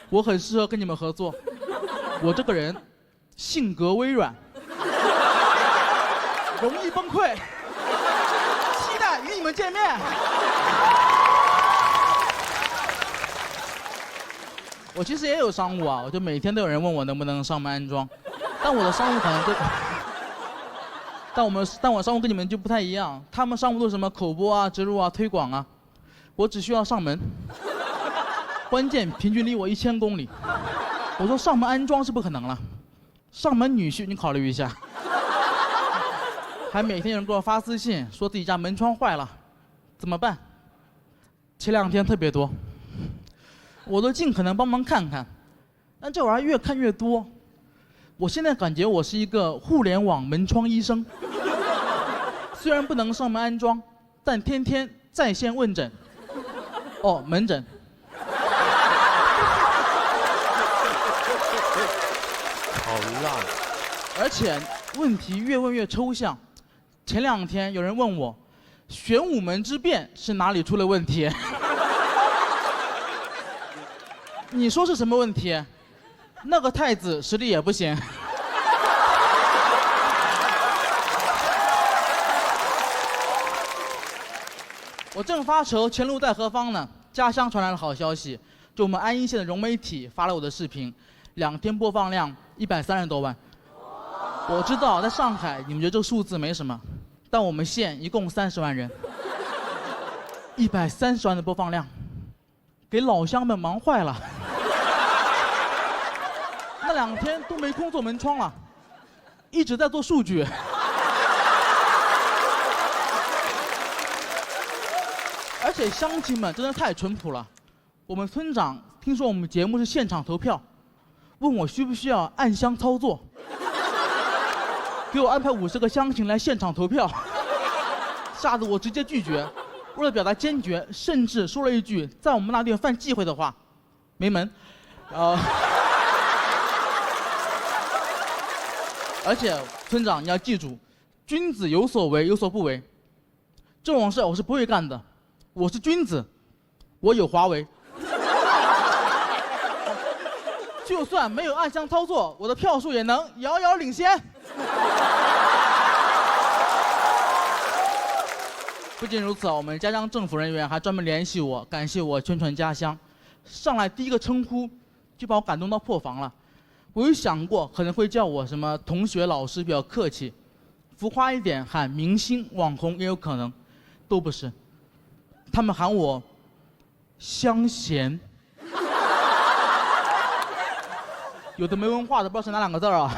我很适合跟你们合作。我这个人性格微软，容易崩溃。期待与你们见面。我其实也有商务啊，我就每天都有人问我能不能上门安装，但我的商务可能但我商务跟你们就不太一样，他们商务都是什么口播啊、植入啊、推广啊，我只需要上门，关键平均离我1000公里。我说上门安装是不可能了，上门女婿你考虑一下。还每天有人给我发私信说自己家门窗坏了，怎么办？前2天特别多，我都尽可能帮忙看看，但这玩意儿越看越多。我现在感觉我是一个互联网门窗医生，虽然不能上门安装，但天天在线问诊。哦，门诊。好烂。而且问题越问越抽象。前2天有人问我，玄武门之变是哪里出了问题？你说是什么问题？那个太子实力也不行。我正发愁前路在何方呢，家乡传来了好消息，就我们安邑县的融媒体发了我的视频，2天播放量130多万。我知道在上海你们觉得这个数字没什么，但我们县一共30万人，130万的播放量，给老乡们忙坏了。那2天都没空做门窗了，一直在做数据。而且乡亲们真的太淳朴了，我们村长听说我们节目是现场投票，问我需不需要暗箱操作，给我安排50个乡亲来现场投票，吓得我直接拒绝。为了表达坚决，甚至说了一句在我们那地方犯忌讳的话，没门。而且村长你要记住，君子有所为有所不为，这种事我是不会干的。我是君子，我有华为。就算没有暗箱操作，我的票数也能遥遥领先。不仅如此，我们家乡政府人员还专门联系我，感谢我宣传家乡。上来第一个称呼就把我感动到破防了。我有想过可能会叫我什么同学、老师，比较客气。浮夸一点喊明星、网红也有可能，都不是。他们喊我香贤。有的没文化的不知道是哪2个字啊？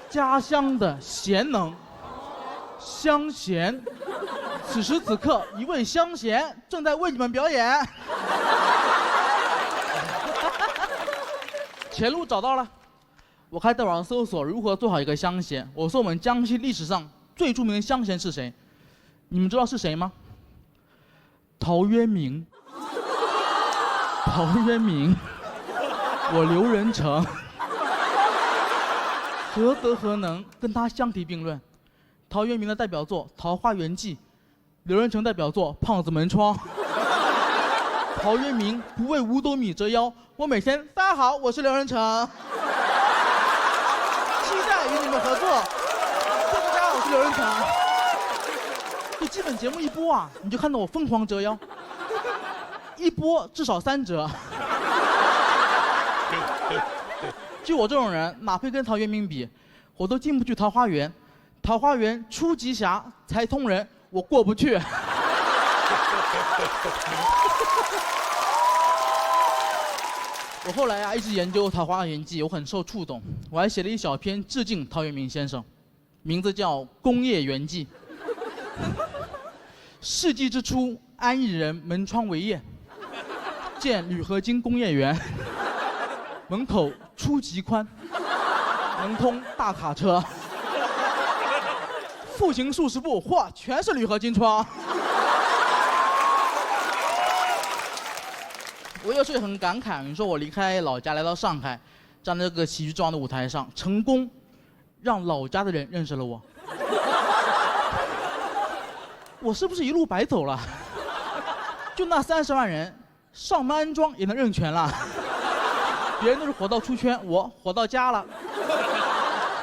家乡的贤能，香贤。此时此刻，一位香贤正在为你们表演。前路找到了，我开始在网上搜索如何做好一个香贤。我说我们江西历史上最著名的香贤是谁？你们知道是谁吗？陶渊明。陶渊明。我刘仁成，何德何能跟他相提并论？陶渊明的代表作《桃花源记》，刘仁成代表作《胖子门窗》。陶渊明不为五斗米折腰，我每天大家好，我是刘仁成，期待与你们合作。大家好，我是刘仁成。这基本节目一播啊，你就看到我疯狂折腰，一播至少3折。就我这种人，哪配跟陶渊明比？我都进不去桃花源，桃花源出极狭才通人，我过不去。我后来啊一直研究《桃花源记》，我很受触动，我还写了一小篇致敬陶渊明先生，名字叫《工业园记》。世纪之初，安邑人门窗为业，建铝合金工业园。门口出极宽，能通大卡车。步行数十步，嚯，全是铝合金窗。我有时候也很感慨，你说我离开老家来到上海，站在这个喜剧之王的舞台上，成功让老家的人认识了我。我是不是一路白走了？就那30万人，上门安装也能认全了。别人都是火到出圈，我火到家了。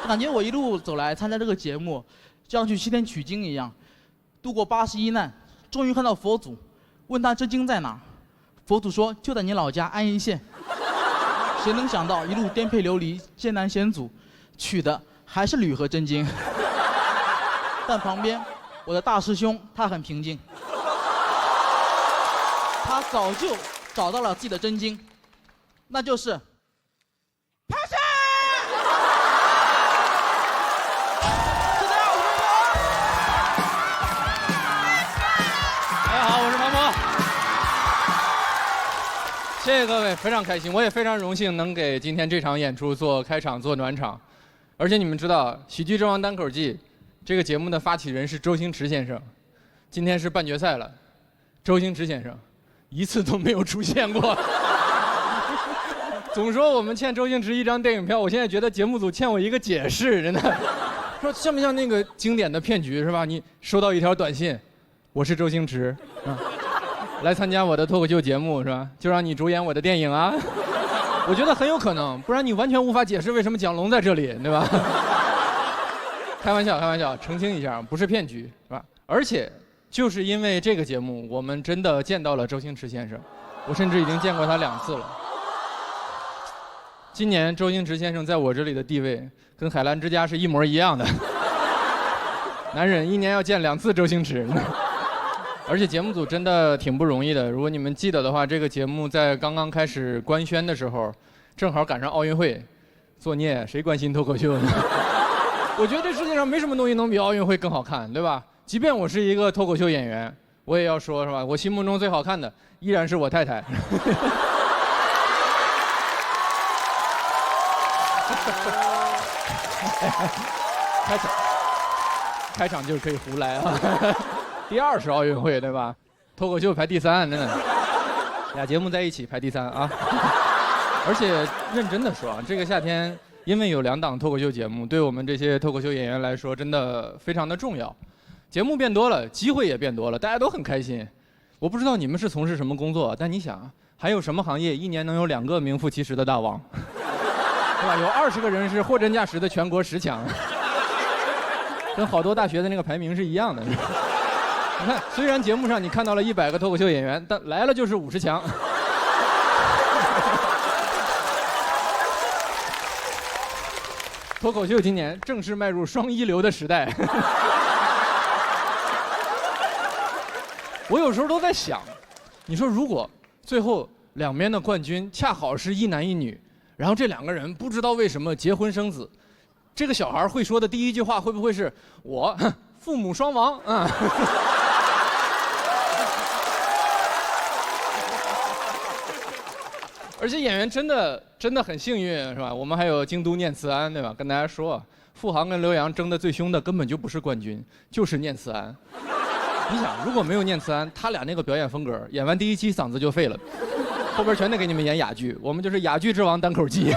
感觉我一路走来参加这个节目，就像去西天取经一样，度过81难，终于看到佛祖，问他真经在哪？佛祖说就在你老家安邑县。谁能想到一路颠沛流离，艰难险阻，取的还是铝和真经。但旁边我的大师兄他很平静，他早就找到了自己的真经。那就是拍摄。大家好，我是庞博。谢谢各位，非常开心，我也非常荣幸能给今天这场演出做开场、做暖场。而且你们知道，《喜剧之王单口季》这个节目的发起人是周星驰先生，今天是半决赛了，周星驰先生一次都没有出现过。总说我们欠周星驰1张电影票，我现在觉得节目组欠我一个解释，真的。说像不像那个经典的骗局是吧？你收到一条短信，我是周星驰，来参加我的脱口秀节目是吧？就让你主演我的电影啊。我觉得很有可能，不然你完全无法解释为什么蒋龙在这里，对吧？开玩笑，开玩笑，澄清一下，不是骗局，是吧？而且就是因为这个节目，我们真的见到了周星驰先生，我甚至已经见过他2次了。今年周星驰先生在我这里的地位跟海澜之家是一模一样的。男人1年要见2次周星驰，而且节目组真的挺不容易的。如果你们记得的话，这个节目在刚刚开始官宣的时候，正好赶上奥运会，作孽，谁关心脱口秀呢？我觉得这世界上没什么东西能比奥运会更好看，对吧？即便我是一个脱口秀演员，我也要说，是吧？我心目中最好看的依然是我太太。开场就可以胡来啊！第2是奥运会，对吧？脱口秀排第3，真的，俩节目在一起排第3啊！而且认真的说啊，这个夏天因为有2档脱口秀节目，对我们这些脱口秀演员来说真的非常的重要。节目变多了，机会也变多了，大家都很开心。我不知道你们是从事什么工作，但你想，还有什么行业1年能有2个名副其实的大王？对吧？有20个人是货真价实的全国10强，跟好多大学的那个排名是一样的。你看，虽然节目上你看到了100个脱口秀演员，但来了就是50强。脱口秀今年正式迈入双一流的时代。我有时候都在想，你说如果最后两边的冠军恰好是一男一女，然后这两个人不知道为什么结婚生子，这个小孩会说的第一句话会不会是我父母双亡啊？而且演员真的很幸运，是吧？我们还有京都念慈庵，对吧？跟大家说，付航跟刘洋争得最凶的根本就不是冠军，就是念慈庵。你想，如果没有念慈庵，他俩那个表演风格，演完第一期嗓子就废了，后边全得给你们演哑剧。我们就是哑剧之王单口季。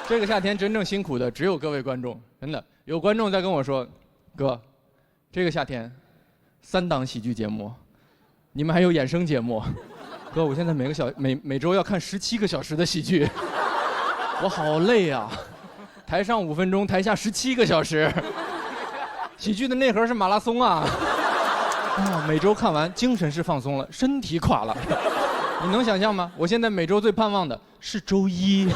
这个夏天真正辛苦的只有各位观众，真的有观众在跟我说，哥，这个夏天3档喜剧节目，你们还有衍生节目。哥，我现在每周要看17个小时的喜剧，我好累啊！台上5分钟，台下17个小时，喜剧的内核是马拉松啊！每周看完，精神是放松了，身体垮了。你能想象吗？我现在每周最盼望的是周一。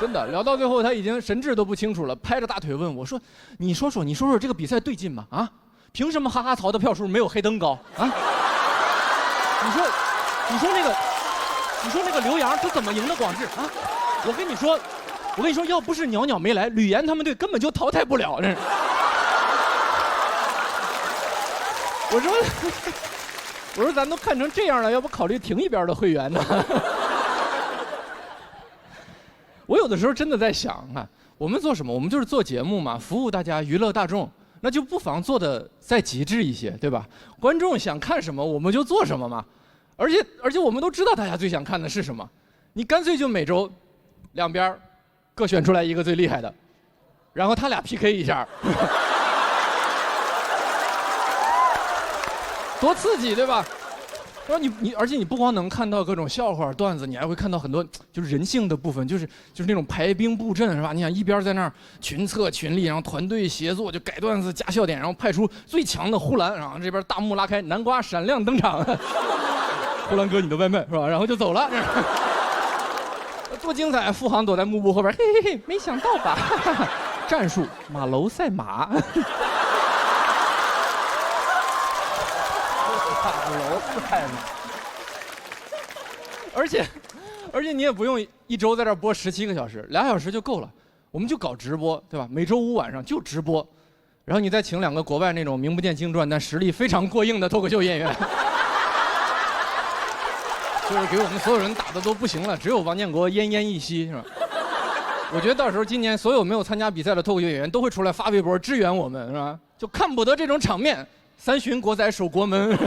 真的，聊到最后他已经神志都不清楚了，拍着大腿问我说：“你说说这个比赛对劲吗？啊，凭什么哈哈曹的票数没有黑灯高啊？”你说那个刘洋他怎么赢的广智啊？我跟你说，要不是袅袅没来，吕岩他们队根本就淘汰不了。这是。我说咱都看成这样了，要不考虑停一边的会员呢？我有的时候真的在想啊，我们做什么？我们就是做节目嘛，服务大家，娱乐大众。那就不妨做的再极致一些，对吧？观众想看什么，我们就做什么嘛。而且我们都知道大家最想看的是什么，你干脆就每周两边各选出来一个最厉害的，然后他俩 PK 一下，多刺激，对吧？然后而且你不光能看到各种笑话段子，你还会看到很多就是人性的部分，就是那种排兵布阵，是吧？你想一边在那儿群策群力，然后团队协作，就改段子加笑点，然后派出最强的呼兰，然后这边大幕拉开，南瓜闪亮登场，呼兰哥你的外卖是吧？然后就走了，多精彩！付航躲在幕布后边，嘿嘿嘿，没想到吧？战术马楼赛马。而且你也不用一周在这儿播17个小时，2小时就够了。我们就搞直播，对吧？每周5晚上就直播，然后你再请2个国外那种名不见经传但实力非常过硬的脱口秀演员，就是给我们所有人打的都不行了，只有王建国奄奄一息，是吧？我觉得到时候今年所有没有参加比赛的脱口秀演员都会出来发微博支援我们，是吧？就看不得这种场面，3巡国仔守国门。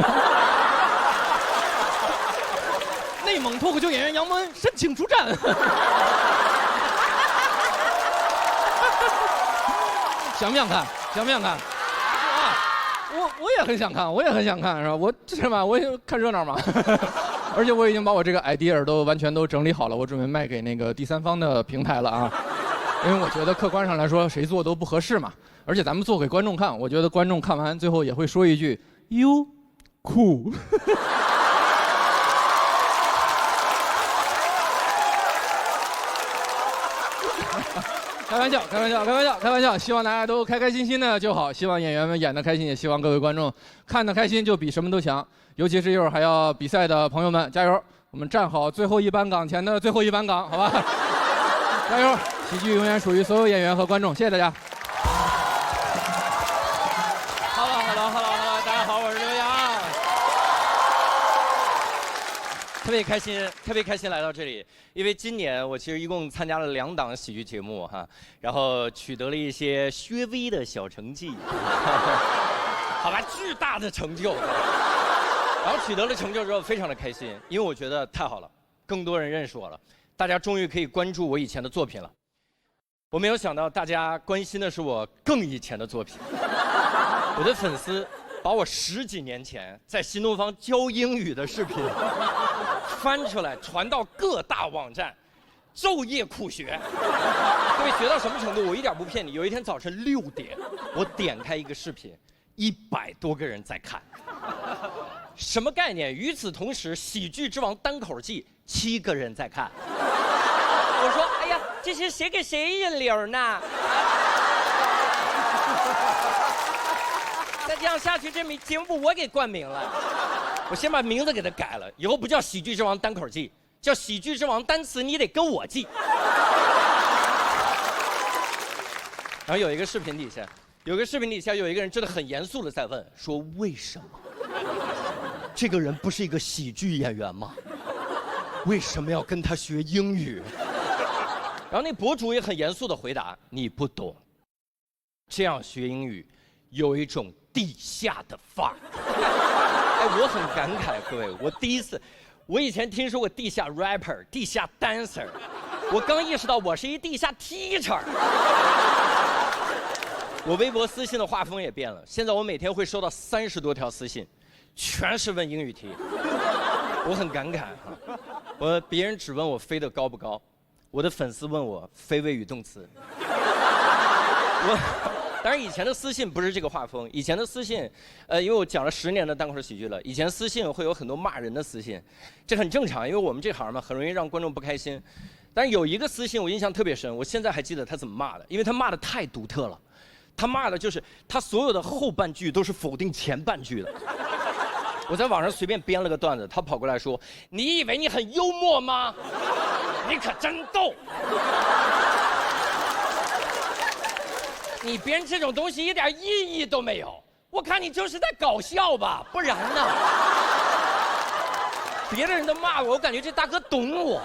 内蒙脱口秀演员杨蒙恩申请出战。想不想看？想不想看？啊，我也很想看，我也很想看，是吧？是吧？我也看热闹嘛。而且我已经把我这个 idea 都完全都整理好了，我准备卖给那个第三方的平台了啊。因为我觉得客观上来说，谁做都不合适嘛。而且咱们做给观众看，我觉得观众看完最后也会说一句：“哟，酷。”开玩笑，开玩笑，开玩笑，开玩笑！希望大家都开开心心的就好，希望演员们演得开心，也希望各位观众看得开心，就比什么都强。尤其是一会儿还要比赛的朋友们，加油！我们站好最后一班岗前的最后一班岗，好吧？加油！喜剧永远属于所有演员和观众，谢谢大家。Hello， 大家好，我是刘洋。特别开心来到这里，因为今年我其实一共参加了2档喜剧节目哈，然后取得了一些略微的小成绩，好吧，巨大的成就。然后取得了成就之后，非常的开心，因为我觉得太好了，更多人认识我了，大家终于可以关注我以前的作品了。我没有想到大家关心的是我更以前的作品，我的粉丝把我10几年前在新东方教英语的视频翻出来传到各大网站，昼夜苦学。各位学到什么程度？我一点不骗你。有一天早晨6点，我点开一个视频，100多个人在看，什么概念？与此同时，《喜剧之王单口季》7个人在看。我说，哎呀，这是谁给谁引流呢？再这样下去，这节目我给冠名了。我先把名字给他改了，以后不叫《喜剧之王单口记》，叫《喜剧之王单词你得跟我记》。然后有一个视频底下有一个人真的很严肃的在问，说为什么？这个人不是一个喜剧演员吗？为什么要跟他学英语？然后那博主也很严肃的回答：你不懂，这样学英语有一种地下的范儿。哎，我很感慨，各位，我以前听说过地下 rapper、地下 dancer， 我刚意识到我是一地下 teacher。我微博私信的画风也变了，现在我每天会收到30多条私信，全是问英语题。我很感慨哈，别人只问我飞得高不高，我的粉丝问我非谓语动词。当然以前的私信不是这个画风，以前的私信，因为我讲了10年的单口喜剧了，以前私信会有很多骂人的私信，这很正常，因为我们这行嘛，很容易让观众不开心。但是有一个私信我印象特别深，我现在还记得他怎么骂的，因为他骂的太独特了。他骂的就是他所有的后半句都是否定前半句的。我在网上随便编了个段子，他跑过来说：“你以为你很幽默吗？你可真逗！你编这种东西一点意义都没有，我看你就是在搞笑吧，不然呢？别的人都骂我，我感觉这大哥懂我。”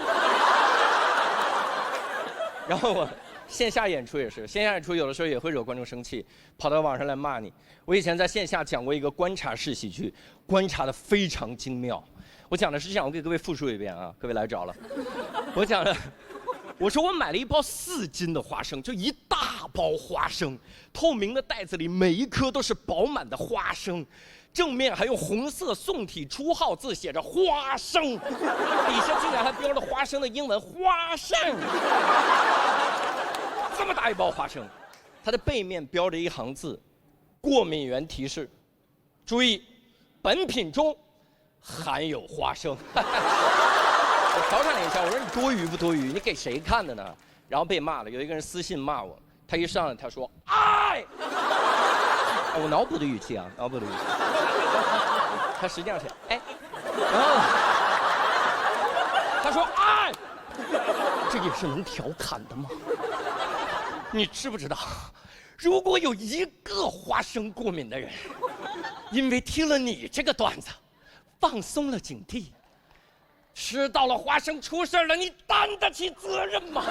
然后我线下演出也是，线下演出有的时候也会惹观众生气，跑到网上来骂你。我以前在线下讲过一个观察式喜剧，观察的非常精妙。我讲的是这样，我给各位复述一遍啊，各位来着了。我说我买了一包4斤的花生，就一大包花生，透明的袋子里每一颗都是饱满的花生，正面还用红色宋体粗号字写着花生，底下竟然还标着花生的英文花生。这么大一包花生，它的背面标着一行字：过敏原提示，注意，本品中含有花生。我调侃了一下，我说你多余不多余？你给谁看的呢？然后被骂了，有一个人私信骂我，他一上来他说爱，我脑补的语气啊，脑补的语气，他实际上是哎，然后他说爱，这也是能调侃的吗？你知不知道，如果有一个花生过敏的人，因为听了你这个段子，放松了警惕，吃到了花生出事了，你担得起责任吗？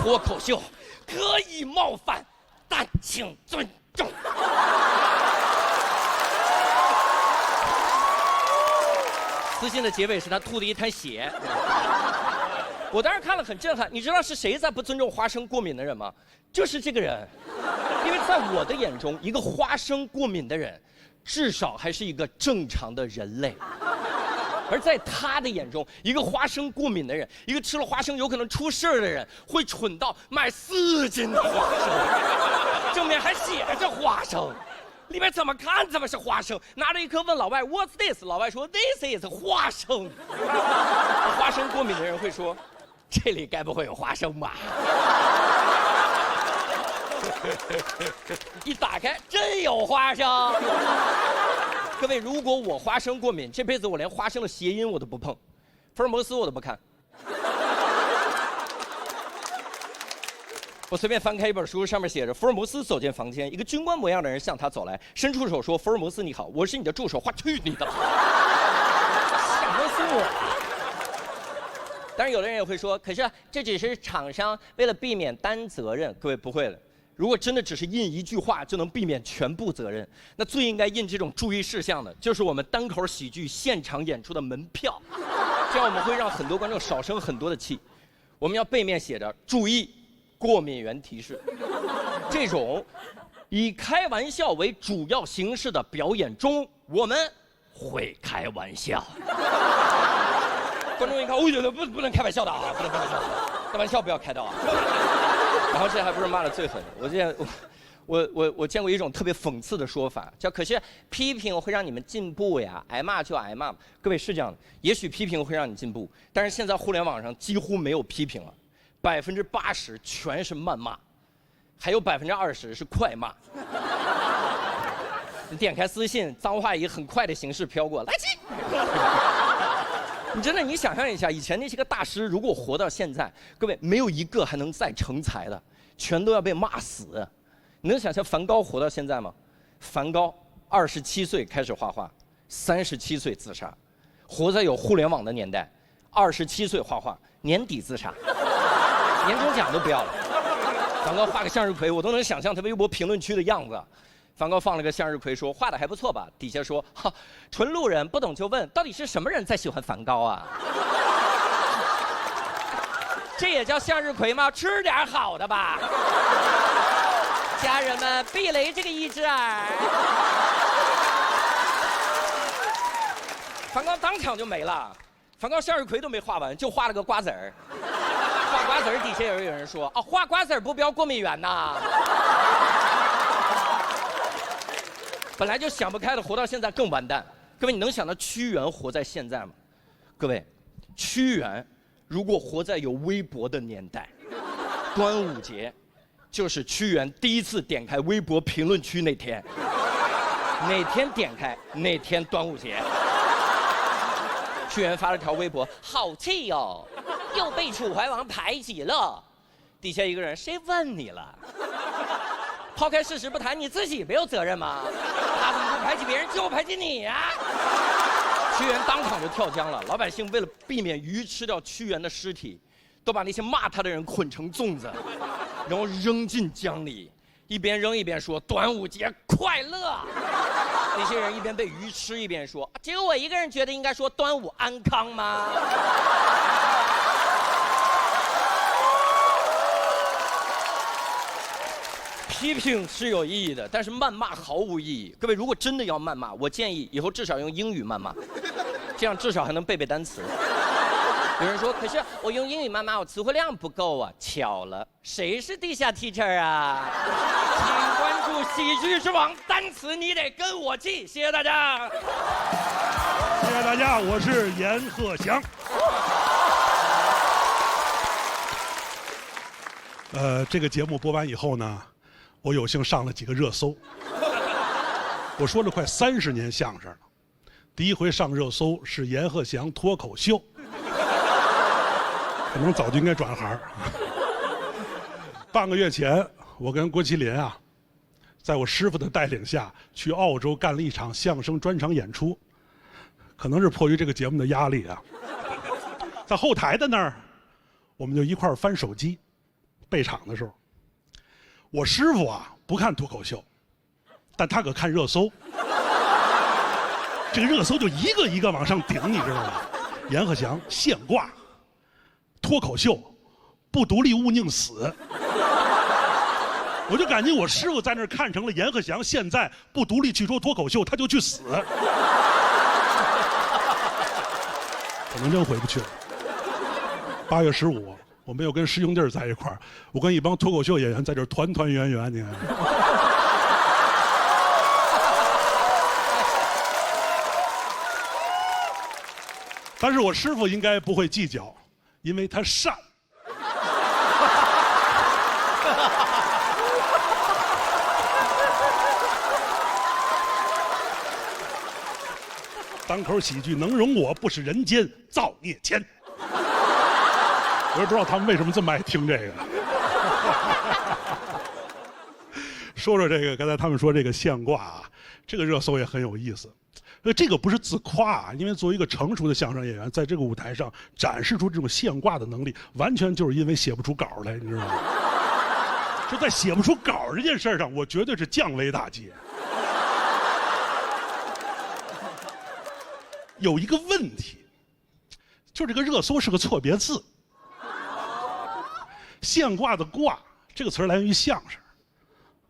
脱口秀可以冒犯，但请尊重。私信的结尾是他吐的一滩血。我当时看了很震撼，你知道是谁在不尊重花生过敏的人吗？就是这个人，因为在我的眼中，一个花生过敏的人，至少还是一个正常的人类。而在他的眼中，一个花生过敏的人，一个吃了花生有可能出事的人，会蠢到买4斤的花生，正面还写着花生，里面怎么看怎么是花生。拿着一颗问老外 What's this？ 老外说 This is 花生。花生过敏的人会说，这里该不会有花生吧？一打开，真有花生。各位，如果我花生过敏，这辈子我连花生的谐音我都不碰，福尔摩斯我都不看。我随便翻开一本书，上面写着：福尔摩斯走进房间，一个军官模样的人向他走来，伸出手说：“福尔摩斯你好，我是你的助手。”话去你的！吓死我！当然，有的人也会说，可是这只是厂商为了避免担责任。各位不会的。如果真的只是印一句话就能避免全部责任，那最应该印这种注意事项的，就是我们单口喜剧现场演出的门票，这样我们会让很多观众少生很多的气。我们要背面写着注意过敏原提示。这种以开玩笑为主要形式的表演中，我们会开玩笑。观众一看，不能开玩笑的啊，不能开玩笑的，开玩笑不要开到啊。然后这还不是骂的最狠的，我见过一种特别讽刺的说法，叫可是批评会让你们进步呀，挨骂就挨骂。各位是这样的，也许批评会让你进步，但是现在互联网上几乎没有批评了， 80%全是谩骂，还有20%是快骂。你点开私信，脏话以很快的形式飘过来。你真的，你想象一下，以前那些个大师如果活到现在，各位没有一个还能再成才的，全都要被骂死。你能想象梵高活到现在吗？梵高27岁开始画画，37岁自杀，活在有互联网的年代，27岁画画，年底自杀，年终奖都不要了。梵高画个向日葵，我都能想象他微博评论区的样子。梵高放了个向日葵，说画的还不错吧？底下说哈，纯路人不懂就问，到底是什么人在喜欢梵高啊？这也叫向日葵吗？吃点好的吧。家人们，避雷这个一只耳。梵高当场就没了，梵高向日葵都没画完，就画了个瓜子儿。画瓜子儿底下有人说啊，画瓜子儿不标过敏源呐。本来就想不开的，活到现在更完蛋。各位，你能想到屈原活在现在吗？各位，屈原如果活在有微博的年代，端午节就是屈原第一次点开微博评论区那天。哪天点开，哪天端午节。屈原发了条微博，好气哟，又被楚怀王排挤了。底下一个人，谁问你了？抛开事实不谈，你自己没有责任吗？他怎么不排挤别人，就排挤你呀？屈原当场就跳江了。老百姓为了避免鱼吃掉屈原的尸体，都把那些骂他的人捆成粽子，然后扔进江里，一边扔一边说端午节快乐。那些人一边被鱼吃，一边说，只有我一个人觉得应该说端午安康吗？批评是有意义的，但是谩骂毫无意义。各位，如果真的要谩骂，我建议以后至少用英语谩骂，这样至少还能背单词。有人说，可是我用英语谩骂，我词汇量不够啊。巧了，谁是地下 teacher 啊？请关注喜剧之王，单词你得跟我记。谢谢大家。谢谢大家，我是阎鹤祥。这个节目播完以后呢，我有幸上了几个热搜。我说了快30年相声了，第一回上热搜是阎鹤祥脱口秀，可能早就应该转行。半个月前，我跟郭麒麟啊，在我师傅的带领下去澳洲干了一场相声专场演出，可能是迫于这个节目的压力啊，在后台的那儿，我们就一块儿翻手机。备场的时候，我师傅啊不看脱口秀，但他可看热搜。这个热搜就一个一个往上顶，你知道吗？阎鹤祥现挂，脱口秀，不独立勿宁死。我就感觉我师傅在那儿看成了阎鹤祥现在不独立去说脱口秀，他就去死。可能真回不去了。8月15。我没有跟师兄弟在一块儿，我跟一帮脱口秀演员在这团团圆圆，你看。但是我师傅应该不会计较，因为他善。单口喜剧能容我，不使人间造孽钱。我也不知道他们为什么这么爱听这个。说说这个，刚才他们说这个现挂啊，这个热搜也很有意思。这个不是自夸啊，因为作为一个成熟的相声演员，在这个舞台上展示出这种现挂的能力，完全就是因为写不出稿来，你知道吗？就在写不出稿这件事上，我绝对是降维打击。有一个问题，就这个热搜是个错别字。现挂的挂这个词来源于相声，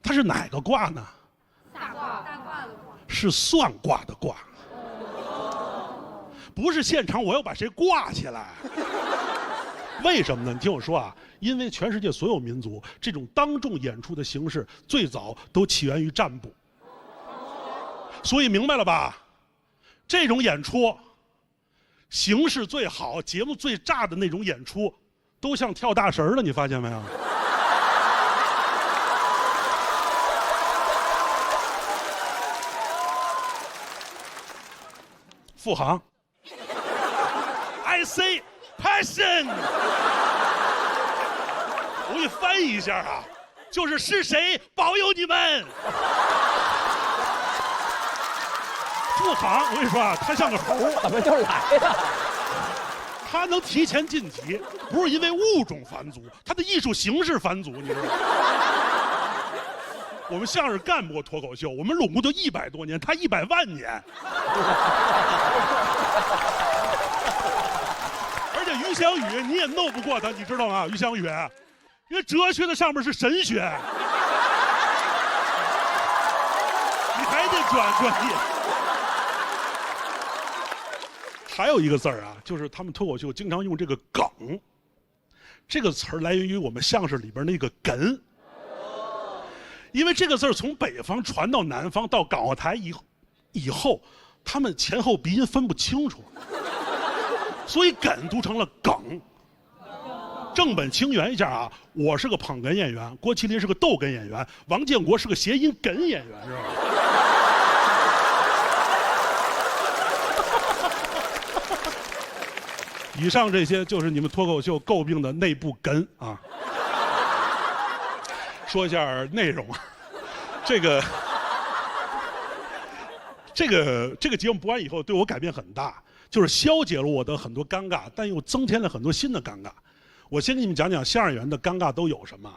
它是哪个挂呢？大挂的挂。是算卦的卦，不是现场我要把谁挂起来。为什么呢？你听我说啊，因为全世界所有民族这种当众演出的形式最早都起源于占卜，所以明白了吧？这种演出形式最好、节目最炸的那种演出，都像跳大神了，你发现没有？付航 ，I say passion， 我给你翻译一下啊，就是是谁保佑你们？付航，我跟你说啊，他像个猴，怎么就来了？他能提前晋级，不是因为物种返祖，他的艺术形式返祖，你知道吗？我们相声干不过脱口秀，我们拢共就100多年，他100万年。而且于翔宇你也弄不过他，你知道吗？于翔宇，因为哲学的上面是神学，你还得转专业。还有一个字儿啊，就是他们脱口秀经常用这个梗，这个词儿来源于我们相声里边那个哏。因为这个字儿从北方传到南方到港澳台以后，他们前后鼻音分不清楚，所以哏读成了梗。正本清源一下啊，我是个捧哏演员，郭麒麟是个逗哏演员，王建国是个谐音哏演员，知道吗？以上这些就是你们脱口秀诟病的内部哏啊。说一下内容，这个节目播完以后对我改变很大，就是消解了我的很多尴尬，但又增添了很多新的尴尬。我先给你们讲讲相声演员的尴尬都有什么。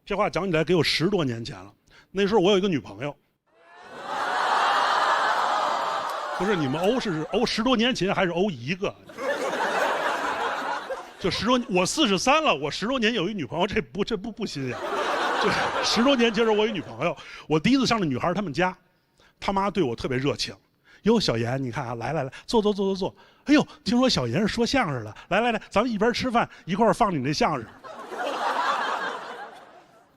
这话讲起来给我10多年前了，那时候我有一个女朋友。不是你们欧是欧10多年前还是欧一个？就10多，我43了，我10多年有一女朋友，这不新鲜。就10多年前时候我有女朋友，我第一次上那女孩他们家，他妈对我特别热情。哟，小严，你看啊，来，坐。哎呦，听说小严是说相声的，来，咱们一边吃饭一块儿放你那相声。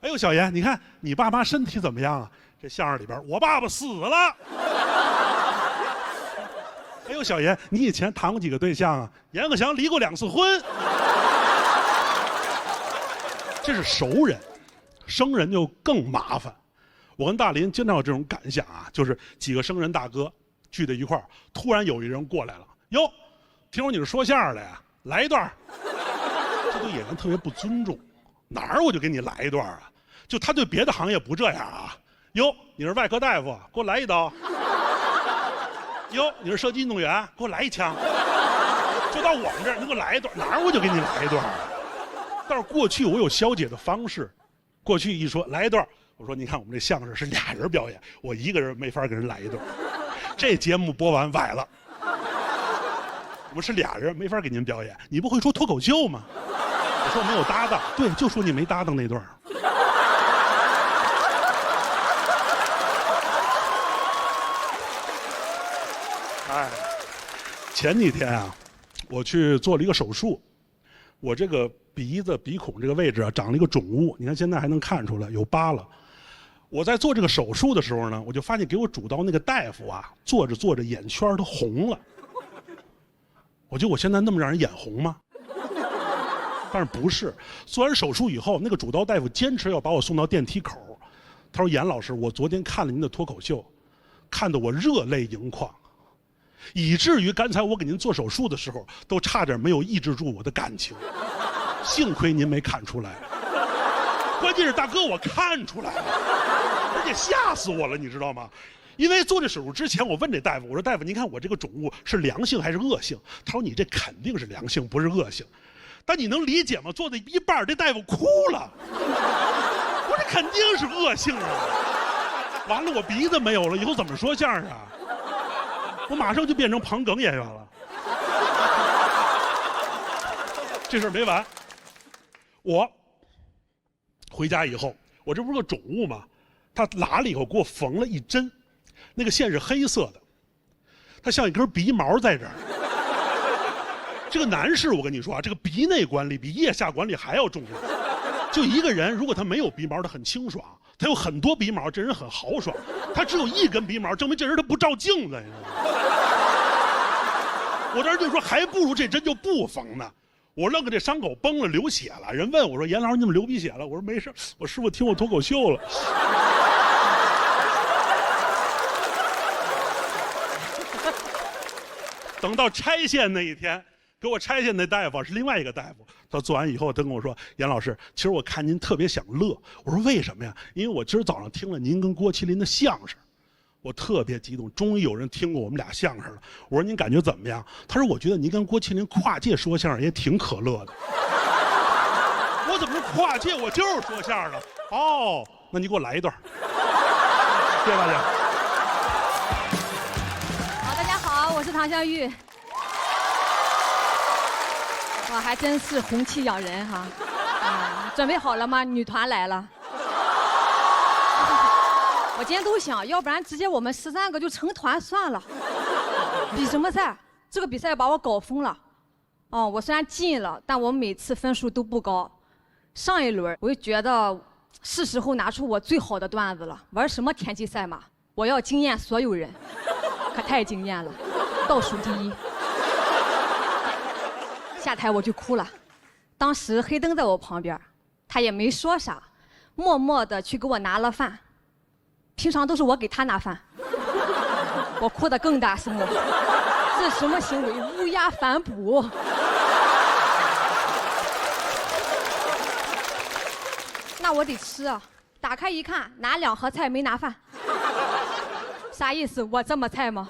哎呦，小严，你看你爸妈身体怎么样啊？这相声里边，我爸爸死了。哎呦，小严，你以前谈过几个对象啊？阎鹤祥离过2次婚。这是熟人。生人就更麻烦，我跟大林经常有这种感想啊，就是几个生人大哥聚在一块儿，突然有一人过来了，哟，听说你是说相声的呀，来一段。这对演员特别不尊重，哪儿我就给你来一段啊？就他对别的行业不这样啊，哟，你是外科大夫，给我来一刀。哟，你是射击运动员，给我来一枪。就到我们这儿，你给我来一段，哪儿我就给你来一段。但是过去我有消解的方式。过去一说来一段，我说你看我们这相声是俩人表演，我一个人没法给人来一段。这节目播完崴了，我们是俩人没法给您表演。你不会说脱口秀吗？我说没有搭档，对，就说你没搭档那段。哎，前几天啊，我去做了一个手术，我这个鼻子鼻孔这个位置啊长了一个肿物，你看现在还能看出来有疤了。我在做这个手术的时候呢，我就发现给我主刀那个大夫啊，做着眼圈都红了。我觉得我现在那么让人眼红吗？但是不是，做完手术以后，那个主刀大夫坚持要把我送到电梯口。他说：“严老师，我昨天看了您的脱口秀，看得我热泪盈眶，以至于刚才我给您做手术的时候，都差点没有抑制住我的感情。幸亏您没看出来，关键是大哥我看出来了，而且吓死我了，你知道吗？因为做这手术之前，我问这大夫，我说大夫，您看我这个肿物是良性还是恶性？他说你这肯定是良性，不是恶性。但你能理解吗？做到一半，这大夫哭了，我这肯定是恶性啊！完了，我鼻子没有了，以后怎么说相声啊？我马上就变成捧哏演员了。这事儿没完。我回家以后，我这不是个肿物吗？他拉了以后给我缝了一针，那个线是黑色的，它像一根鼻毛在这儿。这个男士，我跟你说啊，这个鼻内管理比腋下管理还要重要。就一个人，如果他没有鼻毛，他很清爽；他有很多鼻毛，这人很豪爽；他只有一根鼻毛，证明这人他不照镜子，你知道吗？我当时就说，还不如这针就不缝呢。我愣个这伤口崩了，流血了。人问我说：“严老师，你怎么流鼻血了？”我说：“没事，我师傅听我脱口秀了。”等到拆线那一天，给我拆线那大夫是另外一个大夫。他做完以后，他跟我说：“严老师，其实我看您特别想乐。”我说：“为什么呀？”因为我今儿早上听了您跟郭麒麟的相声。我特别激动，终于有人听过我们俩相声了。我说您感觉怎么样？他说我觉得您跟郭麒麟跨界说相声也挺可乐的。我怎么是跨界？我就是说相声的。哦，那你给我来一段。谢谢大家。好，大家好，我是唐湘玉。哇，还真是红气养人哈。准备好了吗？女团来了。我今天都想，要不然直接我们13个就成团算了。比什么赛？这个比赛把我搞疯了。哦，我虽然进了，但我每次分数都不高。上一轮我就觉得是时候拿出我最好的段子了。玩什么田忌赛马？我要惊艳所有人，可太惊艳了，倒数第一。下台我就哭了。当时黑灯在我旁边，他也没说啥，默默地去给我拿了饭。平常都是我给他拿饭，我哭得更大声了。这什么行为？乌鸦反哺。那我得吃啊！打开一看，拿2盒菜没拿饭，啥意思？我这么菜吗？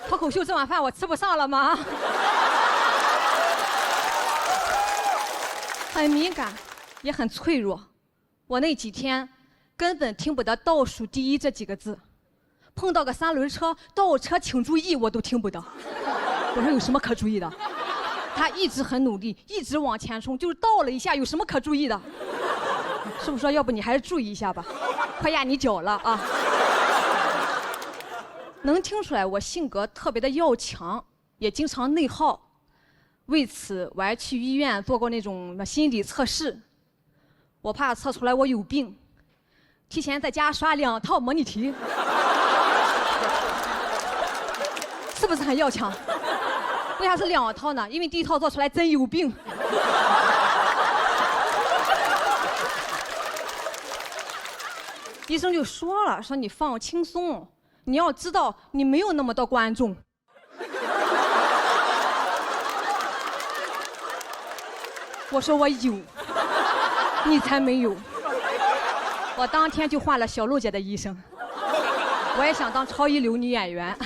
脱口秀这碗饭我吃不上了吗？很敏感，也很脆弱。我那几天根本听不得倒数第一这几个字，碰到个3轮车倒车请注意我都听不得。我说有什么可注意的？他一直很努力，一直往前冲，就是倒了一下，有什么可注意的？师傅说要不你还是注意一下吧，快压你脚了啊！能听出来我性格特别的要强，也经常内耗，为此我还去医院做过那种心理测试，我怕测出来我有病。提前在家刷2套模拟题，是不是很要强？为啥是2套呢？因为第1套做出来真有病。医生就说了，说你放轻松，你要知道你没有那么多观众。我说我有，你才没有。我当天就换了小璐姐的医生，我也想当超一流女演员。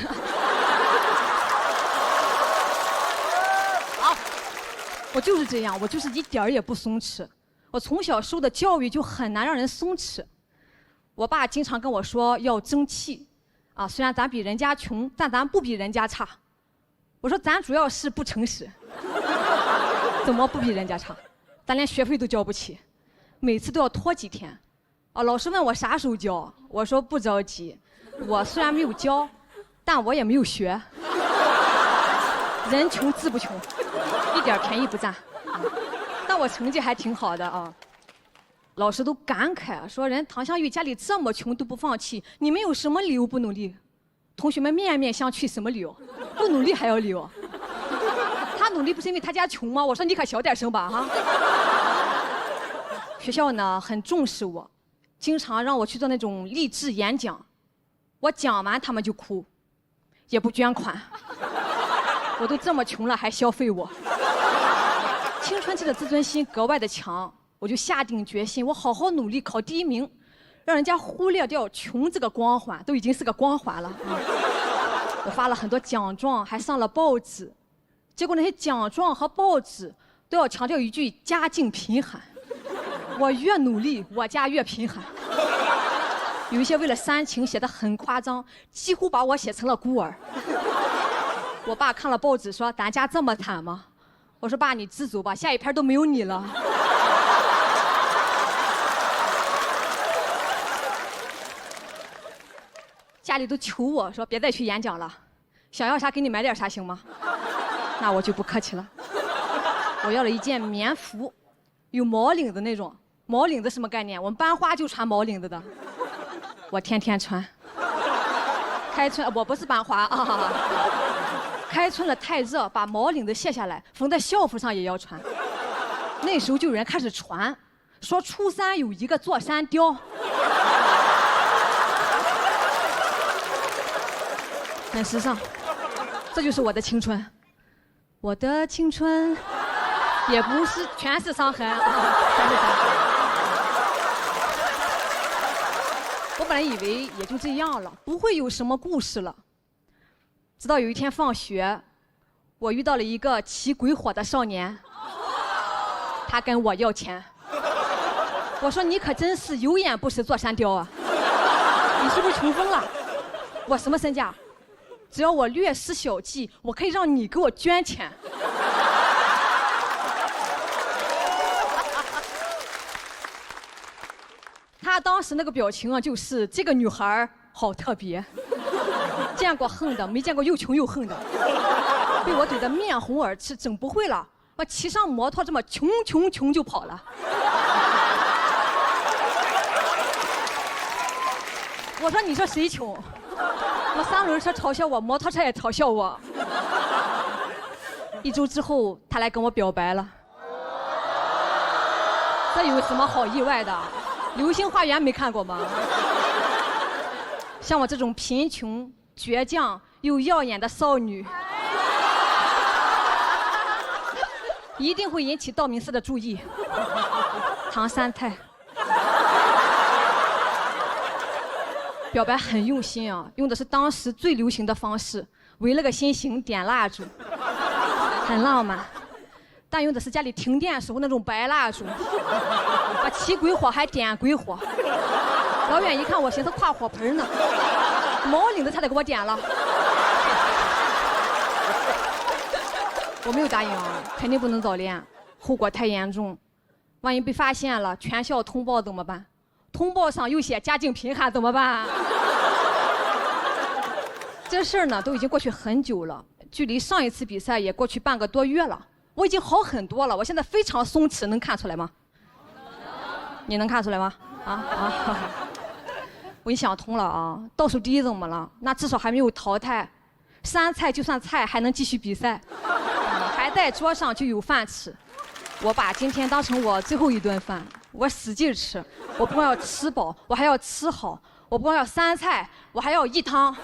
好，我就是这样，我就是一点儿也不松弛。我从小受的教育就很难让人松弛。我爸经常跟我说要争气，啊，虽然咱比人家穷，但咱不比人家差。我说咱主要是不诚实。怎么不比人家差？咱连学费都交不起，每次都要拖几天。哦，老师问我啥时候交，我说不着急。我虽然没有交，但我也没有学。人穷志不穷，一点便宜不占。但我成绩还挺好的啊。老师都感慨说，人唐湘玉家里这么穷都不放弃，你们有什么理由不努力？同学们面面相觑，什么理由？不努力还要理由？他努力不是因为他家穷吗？我说你可小点声吧哈。学校呢很重视我。经常让我去做那种励志演讲，我讲完他们就哭，也不捐款。我都这么穷了还消费我。青春期的自尊心格外的强，我就下定决心，我好好努力考第1名，让人家忽略掉穷这个光环，都已经是个光环了。我发了很多奖状，还上了报纸，结果那些奖状和报纸都要强调一句家境贫寒。我越努力，我家越贫寒。有一些为了煽情写得很夸张，几乎把我写成了孤儿。我爸看了报纸说：“咱家这么惨吗？”我说：“爸，你知足吧，下一篇都没有你了。”家里都求我说：“别再去演讲了，想要啥给你买点啥行吗？”那我就不客气了，我要了一件棉服，有毛领子那种。毛领子什么概念？我们班花就穿毛领子的，我天天穿。开春我不是班花啊，开春了太热，把毛领子卸下来，缝在校服上也要穿。那时候就有人开始传，说初三有一个座山雕，很时尚。这就是我的青春，我的青春也不是全是伤痕，全是伤痕。我本来以为也就这样了，不会有什么故事了。直到有一天放学，我遇到了一个骑鬼火的少年，他跟我要钱。我说你可真是有眼不识座山雕啊！你是不是穷疯了？我什么身价？只要我略施小计，我可以让你给我捐钱。他当时那个表情啊，就是这个女孩好特别，见过横的，没见过又穷又横的，被我怼得面红耳赤，整不会了。我骑上摩托这么穷就跑了。我说你说谁穷？我三轮车嘲笑我，摩托车也嘲笑我。1周之后，他来跟我表白了。这有什么好意外的？流星花园没看过吗？像我这种贫穷、倔强又耀眼的少女，一定会引起道明寺的注意。唐三太表白很用心啊，用的是当时最流行的方式，围了个心形，点蜡烛，很浪漫。但用的是家里停电时候那种白蜡烛，啊，起鬼火还点鬼火。老远一看，我寻思跨火盆呢，毛领子差点给我点了。我没有答应啊，肯定不能早恋，后果太严重，万一被发现了，全校通报怎么办？通报上又写家境贫寒怎么办？这事儿呢都已经过去很久了，距离上一次比赛也过去半个多月了，我已经好很多了，我现在非常松弛，能看出来吗？你能看出来吗？我已经想通了啊，倒数第一怎么了？那至少还没有淘汰，3菜就算菜，还能继续比赛，还在桌上就有饭吃。我把今天当成我最后一顿饭，我使劲吃，我不光要吃饱，我还要吃好，我不光要3菜，我还要1汤。